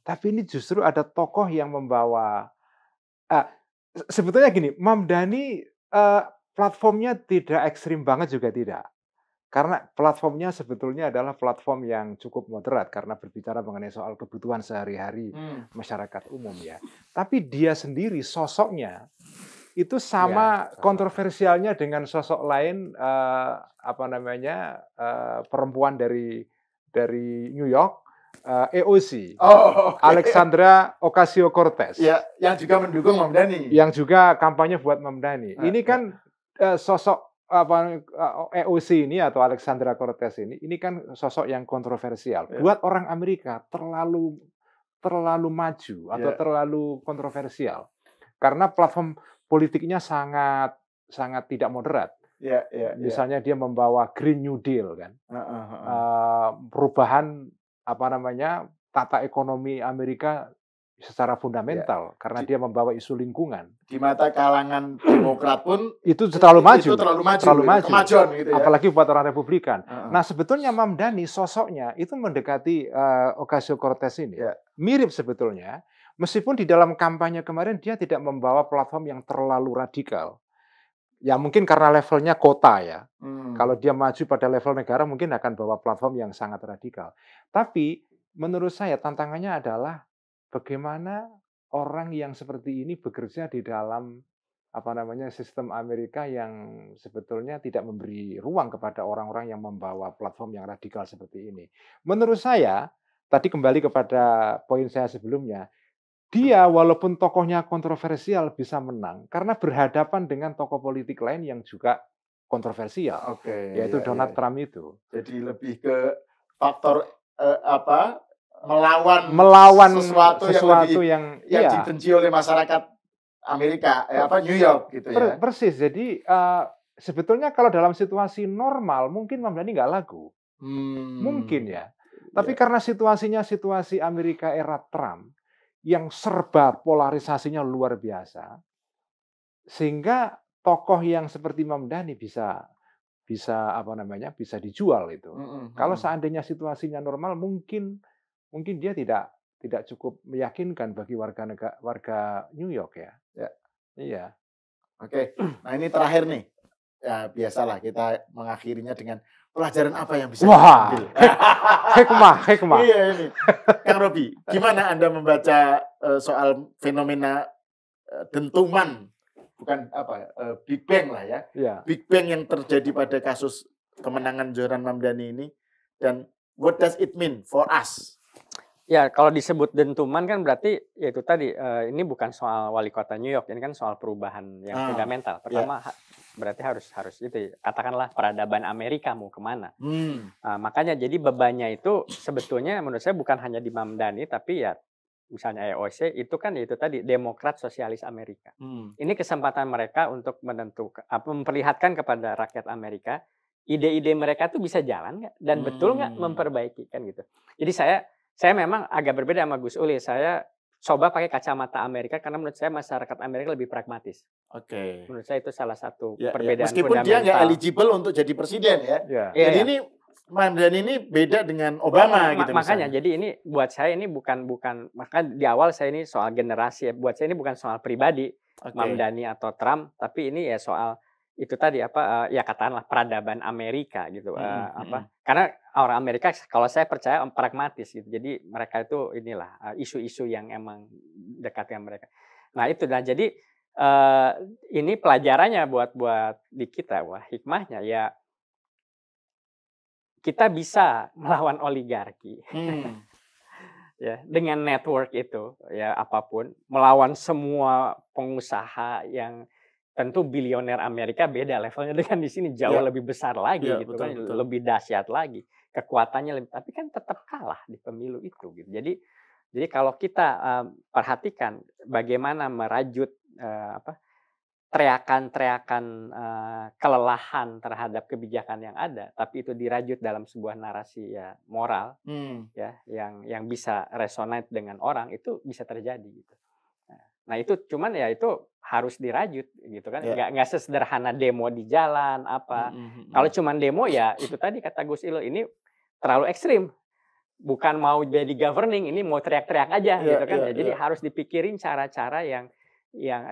Tapi ini justru ada tokoh yang membawa. Sebetulnya gini, Mamdani platformnya tidak ekstrim banget juga tidak, karena platformnya sebetulnya adalah platform yang cukup moderat karena berbicara mengenai soal kebutuhan sehari-hari masyarakat umum ya. Tapi dia sendiri sosoknya itu sama kontroversialnya dengan sosok lain perempuan dari New York, AOC, Alexandra Ocasio-Cortez, ya, yang juga mendukung Mamdani, yang juga kampanye buat Mamdani. Ini kan sosok AOC ini atau Alexandra Cortez ini kan sosok yang kontroversial buat orang Amerika, terlalu maju atau terlalu kontroversial karena platform politiknya sangat tidak moderat. Misalnya dia membawa Green New Deal kan, perubahan tata ekonomi Amerika secara fundamental karena dia membawa isu lingkungan. Di mata kalangan Demokrat pun itu terlalu maju. Kemajuan gitu ya. Apalagi buat orang Republikan. Nah, sebetulnya Mamdani sosoknya itu mendekati Ocasio-Cortez ini. Mirip sebetulnya. Meskipun di dalam kampanye kemarin dia tidak membawa platform yang terlalu radikal. Ya mungkin karena levelnya kota ya. Kalau dia maju pada level negara mungkin akan bawa platform yang sangat radikal. Tapi menurut saya tantangannya adalah bagaimana orang yang seperti ini bekerja di dalam sistem Amerika yang sebetulnya tidak memberi ruang kepada orang-orang yang membawa platform yang radikal seperti ini. Menurut saya, tadi kembali kepada poin saya sebelumnya, dia walaupun tokohnya kontroversial bisa menang karena berhadapan dengan tokoh politik lain yang juga kontroversial, yaitu Donald Trump itu. Jadi lebih ke faktor melawan sesuatu yang dibenci oleh masyarakat Amerika, New York gitu ya. Persis. Jadi sebetulnya kalau dalam situasi normal mungkin Mamdani nggak laku, mungkin ya. Tapi karena situasinya situasi Amerika era Trump, yang serba polarisasinya luar biasa, sehingga tokoh yang seperti Mamdani bisa dijual itu. Kalau seandainya situasinya normal, mungkin dia tidak cukup meyakinkan bagi warga New York ya. Iya. Oke. Nah ini terakhir nih. Ya biasalah kita mengakhirinya dengan pelajaran apa yang bisa diambil. Hikmah. Iya ini. Kang Robi, gimana Anda membaca soal fenomena dentuman, bukan Big Bang lah ya. Big Bang yang terjadi pada kasus kemenangan Zohran Mamdani ini, dan what does it mean for us? Ya, kalau disebut dentuman kan berarti ya itu tadi, ini bukan soal wali kota New York, ini kan soal perubahan yang fundamental. Pertama berarti harus itu katakanlah peradaban Amerika mau kemana. Makanya jadi bebannya itu sebetulnya menurut saya bukan hanya di Mamdani, tapi ya misalnya AOC itu kan itu tadi Demokrat Sosialis Amerika. Ini kesempatan mereka untuk menentukan, memperlihatkan kepada rakyat Amerika ide-ide mereka tuh bisa jalan nggak dan betul nggak memperbaiki kan gitu. Jadi saya memang agak berbeda sama Gus Uli. Saya coba pakai kacamata Amerika karena menurut saya masyarakat Amerika lebih pragmatis. Oke. Menurut saya itu salah satu perbedaan meskipun fundamental. Dia nggak eligible untuk jadi presiden ya. Jadi ini Mamdani ini beda dengan Obama gitu. Makanya jadi ini buat saya ini bukan maka di awal saya ini soal generasi ya. Buat saya ini bukan soal pribadi Mamdani atau Trump, tapi ini ya soal itu tadi ya katakanlah peradaban Amerika gitu. Karena orang Amerika kalau saya percaya pragmatis gitu. Jadi mereka itu inilah isu-isu yang emang dekat dengan mereka. Nah itu jadi ini pelajarannya buat di kita, hikmahnya ya kita bisa melawan oligarki. Ya, dengan network itu ya apapun, melawan semua pengusaha yang tentu bilioner Amerika beda levelnya dengan di sini jauh lebih besar lagi gitu kan, lebih dahsyat lagi, kekuatannya lebih, tapi kan tetap kalah di pemilu itu gitu. Jadi kalau kita perhatikan bagaimana merajut teriakan-teriakan kelelahan terhadap kebijakan yang ada, tapi itu dirajut dalam sebuah narasi ya moral ya yang bisa resonate dengan orang, itu bisa terjadi gitu. Nah itu cuman ya itu harus dirajut gitu kan, nggak sesederhana demo di jalan apa. Kalau cuman demo ya itu tadi kata Gus Ilo, ini terlalu ekstrim, bukan mau jadi governing, ini mau teriak-teriak aja gitu kan. Jadi harus dipikirin cara-cara yang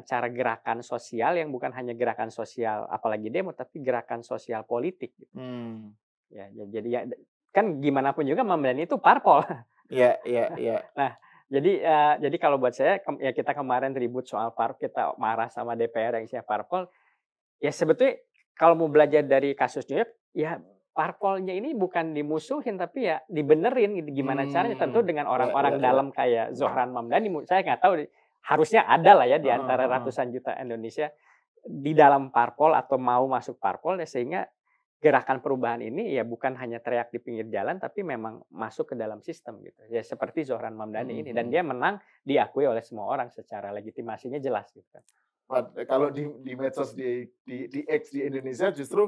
cara gerakan sosial yang bukan hanya gerakan sosial apalagi demo, tapi gerakan sosial politik gitu. Ya jadi ya kan gimana pun juga Mamdani itu parpol. Iya. Nah jadi kalau buat saya ya kita kemarin ribut soal parpol, kita marah sama DPR yang isinya parpol. Ya sebetulnya kalau mau belajar dari kasus New York, ya parpolnya ini bukan dimusuhin tapi ya dibenerin gitu. Gimana caranya, tentu dengan orang-orang dalam kayak Zohran Mamdani. Saya nggak tahu, harusnya ada lah ya di antara ratusan juta Indonesia di dalam parpol atau mau masuk parpol ya, sehingga gerakan perubahan ini ya bukan hanya teriak di pinggir jalan, tapi memang masuk ke dalam sistem gitu. Ya seperti Zohran Mamdani ini, dan dia menang diakui oleh semua orang secara legitimasinya jelas gitu kan. Kalau di medsos di X di Indonesia justru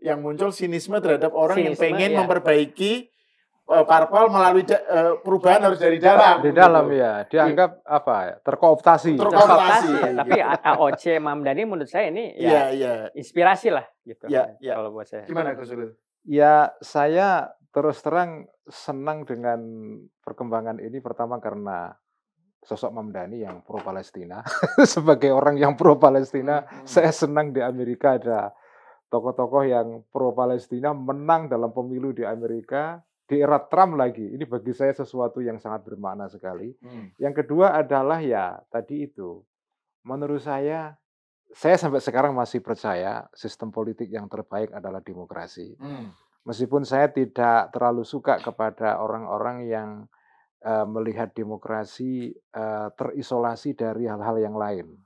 yang muncul sinisme terhadap orang yang pengen memperbaiki parpol melalui perubahan harus dari dalam. Di dalam ya, dianggap terkooptasi. Tapi AOC Mamdani menurut saya ini inspirasi lah gitu. Kalau buat saya. Gimana Gus Uli? Ya saya terus terang senang dengan perkembangan ini, pertama karena sosok Mamdani yang pro Palestina. Sebagai orang yang pro Palestina, saya senang di Amerika ada tokoh-tokoh yang pro Palestina menang dalam pemilu di Amerika. Di era Trump lagi, ini bagi saya sesuatu yang sangat bermakna sekali. Yang kedua adalah ya tadi itu, menurut saya sampai sekarang masih percaya sistem politik yang terbaik adalah demokrasi. Meskipun saya tidak terlalu suka kepada orang-orang yang melihat demokrasi terisolasi dari hal-hal yang lain.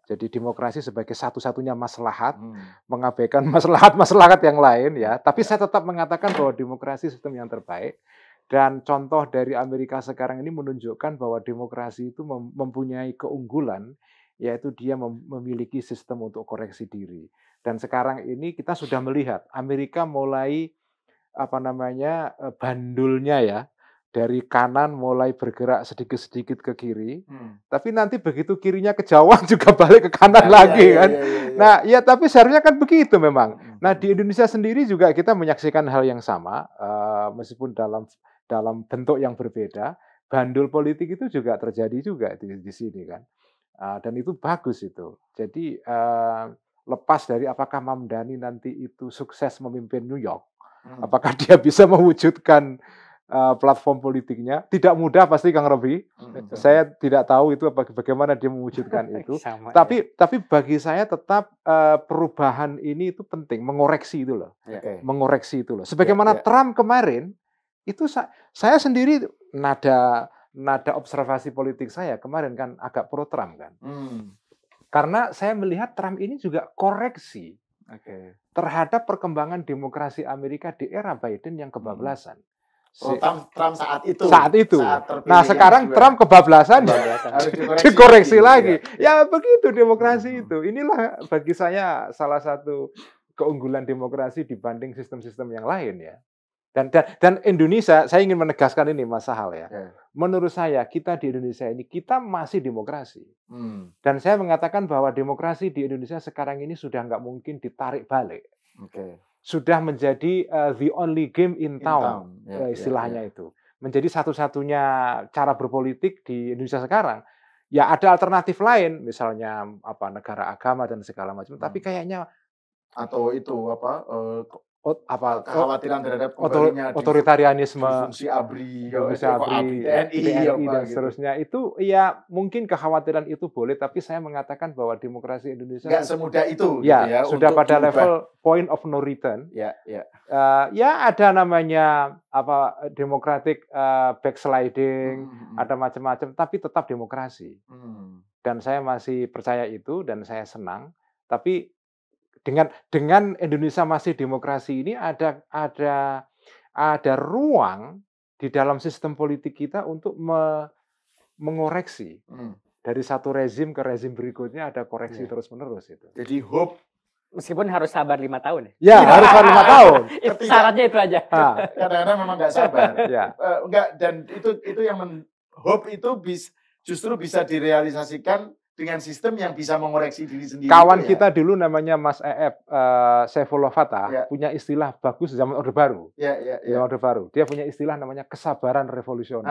Jadi demokrasi sebagai satu-satunya maslahat, mengabaikan maslahat-maslahat yang lain ya. Tapi saya tetap mengatakan bahwa demokrasi sistem yang terbaik. Dan contoh dari Amerika sekarang ini menunjukkan bahwa demokrasi itu mempunyai keunggulan, yaitu dia memiliki sistem untuk koreksi diri. Dan sekarang ini kita sudah melihat Amerika mulai bandulnya ya dari kanan mulai bergerak sedikit-sedikit ke kiri, tapi nanti begitu kirinya kejauhan juga balik ke kanan lagi kan. Nah, ya tapi seharusnya kan begitu memang. Nah, di Indonesia sendiri juga kita menyaksikan hal yang sama, meskipun dalam bentuk yang berbeda. Bandul politik itu juga terjadi juga di sini kan. Dan itu bagus itu. Jadi lepas dari apakah Mamdani nanti itu sukses memimpin New York, apakah dia bisa mewujudkan platform politiknya, tidak mudah pasti Kang Robi. Saya tidak tahu itu bagaimana dia mewujudkan itu. Tapi bagi saya tetap perubahan ini itu penting, mengoreksi itu loh. Mengoreksi itu loh. Sebagaimana Trump kemarin itu saya sendiri nada observasi politik saya kemarin kan agak pro Trump kan. Karena saya melihat Trump ini juga koreksi terhadap perkembangan demokrasi Amerika di era Biden yang kebablasan. Trump saat itu. Nah sekarang Trump kebablasan dikoreksi lagi. Ya begitu demokrasi itu. Inilah bagi saya salah satu keunggulan demokrasi dibanding sistem-sistem yang lain ya. Dan Indonesia, saya ingin menegaskan ini Mas Sahal ya. Menurut saya kita di Indonesia ini kita masih demokrasi. Dan saya mengatakan bahwa demokrasi di Indonesia sekarang ini sudah nggak mungkin ditarik balik. Sudah menjadi the only game in town, istilahnya itu. Menjadi satu-satunya cara berpolitik di Indonesia sekarang. Ya ada alternatif lain, misalnya negara agama dan segala macam. Tapi kayaknya atau itu kekhawatiran terhadap otoritarianisme, fungsi ABRI, TNI dan seterusnya itu ya mungkin kekhawatiran itu boleh, tapi saya mengatakan bahwa demokrasi Indonesia nggak semudah itu. Ya, sudah pada level point of no return. Ya ada namanya democratic backsliding, ada macam-macam, tapi tetap demokrasi. Dan saya masih percaya itu dan saya senang. Tapi dengan Indonesia masih demokrasi ini ada ruang di dalam sistem politik kita untuk mengoreksi dari satu rezim ke rezim berikutnya, ada koreksi terus-menerus itu. Jadi hope meskipun harus sabar 5 tahun ya. Ya harus sabar 5 tahun. Syaratnya itu aja. Kadang-kadang memang nggak sabar. Dan itu yang hope itu justru bisa direalisasikan dengan sistem yang bisa mengoreksi diri sendiri. Kawan kita dulu namanya Mas Saifullah Fatah punya istilah bagus zaman Orde Baru. Zaman Orde Baru. Dia punya istilah namanya kesabaran revolusioner.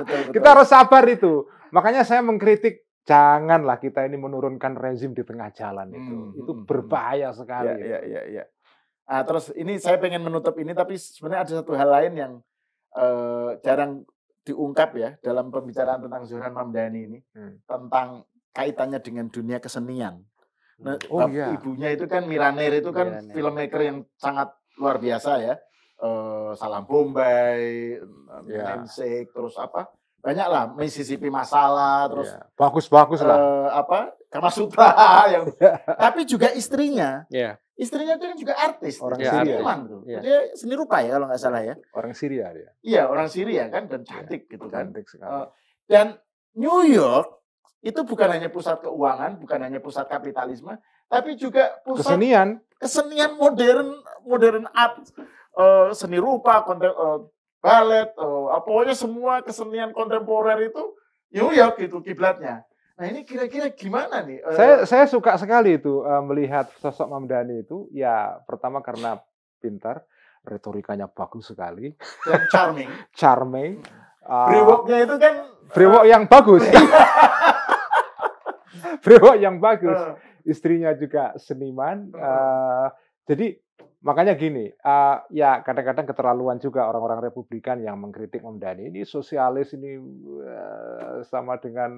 Betul. Kita harus sabar itu. Makanya saya mengkritik janganlah kita ini menurunkan rezim di tengah jalan itu. Itu berbahaya sekali. Nah, terus ini saya pengen menutup ini, tapi sebenarnya ada satu hal lain yang jarang diungkap ya dalam pembicaraan tentang Zohran Mamdani ini, tentang kaitannya dengan dunia kesenian. Nah, ibunya itu kan Miraner itu kan filmmaker yang sangat luar biasa ya. Salam Bombay, Namesake, terus banyak lah, Mississippi Masalah, terus bagus-bagus lah. Kama Sutra yang tapi juga istrinya. Istrinya itu kan juga artis, orang Syria. Dia seni rupa ya kalau nggak salah ya. Orang Syria dia. Iya, orang Syria kan, dan cantik gitu kan. Cantik sekali. Dan New York itu bukan hanya pusat keuangan, bukan hanya pusat kapitalisme, tapi juga pusat kesenian modern art, seni rupa, ballet, pokoknya semua kesenian kontemporer itu New York itu kiblatnya. Nah ini kira-kira gimana nih? Saya suka sekali itu melihat sosok Mamdani itu. Ya pertama karena pintar, retorikanya bagus sekali. Dan charming. Brewoknya itu kan brewok yang bagus. Brewok yang bagus. Istrinya juga seniman. Jadi makanya gini, ya kadang-kadang keterlaluan juga orang-orang Republikan yang mengkritik Mamdani. Ini sosialis, ini sama dengan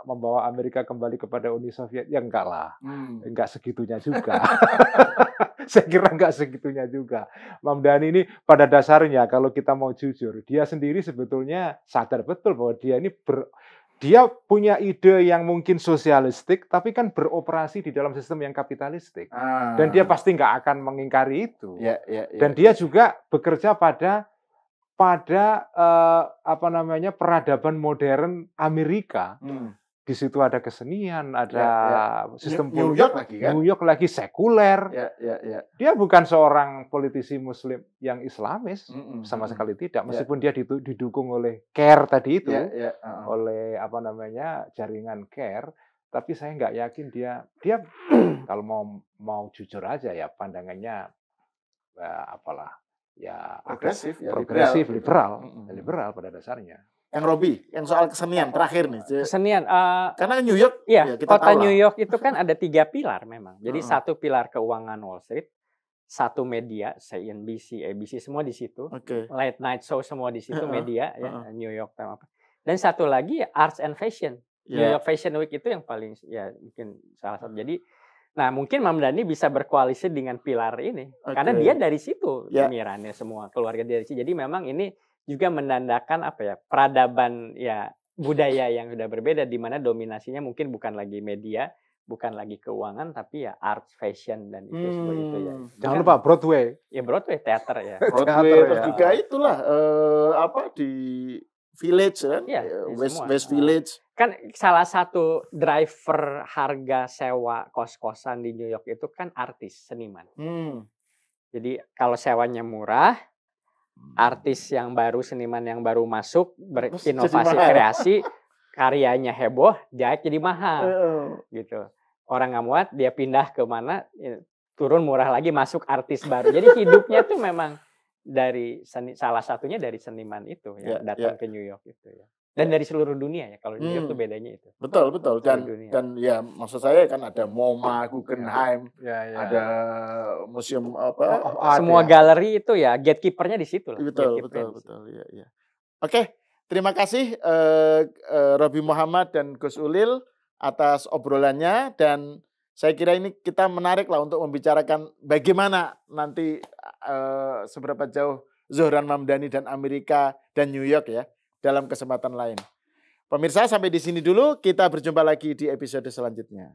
membawa Amerika kembali kepada Uni Soviet. Ya enggak lah, enggak segitunya juga. Saya kira enggak segitunya juga. Mamdani ini pada dasarnya kalau kita mau jujur, dia sendiri sebetulnya sadar betul bahwa dia ini dia punya ide yang mungkin sosialistik, tapi kan beroperasi di dalam sistem yang kapitalistik. Dan dia pasti nggak akan mengingkari itu. Dan dia juga bekerja pada peradaban modern Amerika di situ ada kesenian, ada sistem New York lagi kan? New York lagi sekuler. Ya. Dia bukan seorang politisi Muslim yang Islamis, sama sekali tidak. Meskipun dia didukung oleh CARE tadi itu, oleh apa namanya jaringan CARE, tapi saya nggak yakin dia kalau mau jujur aja ya pandangannya progresif, liberal pada dasarnya. Yang Robi, yang soal kesenian terakhir nih. Kesenian, karena New York, ya kota New York itu kan ada 3 pilar memang. Jadi satu pilar keuangan Wall Street, satu media, CNBC, ABC semua di situ, late night show semua di situ media, ya New York Times apa. Dan satu lagi arts and fashion, New York Fashion Week itu yang paling ya mungkin salah satu. Jadi, nah mungkin Mamdani bisa berkoalisi dengan pilar ini, karena dia dari situ, pemirannya semua keluarga dari situ. Jadi memang ini juga menandakan peradaban budaya yang sudah berbeda di mana dominasinya mungkin bukan lagi media, bukan lagi keuangan tapi ya arts, fashion dan itu semua itu ya. Jangan lupa Broadway. Ya Broadway teater ya. Broadway terus juga itulah di Village kan? West Village. Kan salah satu driver harga sewa kos-kosan di New York itu kan artis, seniman. Jadi kalau sewanya murah, artis yang baru, seniman yang baru masuk, berinovasi kreasi, karyanya heboh, dia jadi mahal. Gitu. Orang nggak muat, dia pindah ke mana, turun murah lagi, masuk artis baru. Jadi hidupnya tuh memang dari salah satunya dari seniman itu yang datang ke New York itu ya. Dan dari seluruh dunia ya, kalau New York tuh bedanya itu. Betul. Dan ya maksud saya kan ada MoMA, Guggenheim, ada museum semua galeri itu ya gatekeeper-nya di situ lah. Betul. Ya. Oke, terima kasih Robi Muhammad dan Gus Ulil atas obrolannya, dan saya kira ini kita menarik lah untuk membicarakan bagaimana nanti seberapa jauh Zohran Mamdani dan Amerika dan New York ya dalam kesempatan lain. Pemirsa, sampai di sini dulu, kita berjumpa lagi di episode selanjutnya.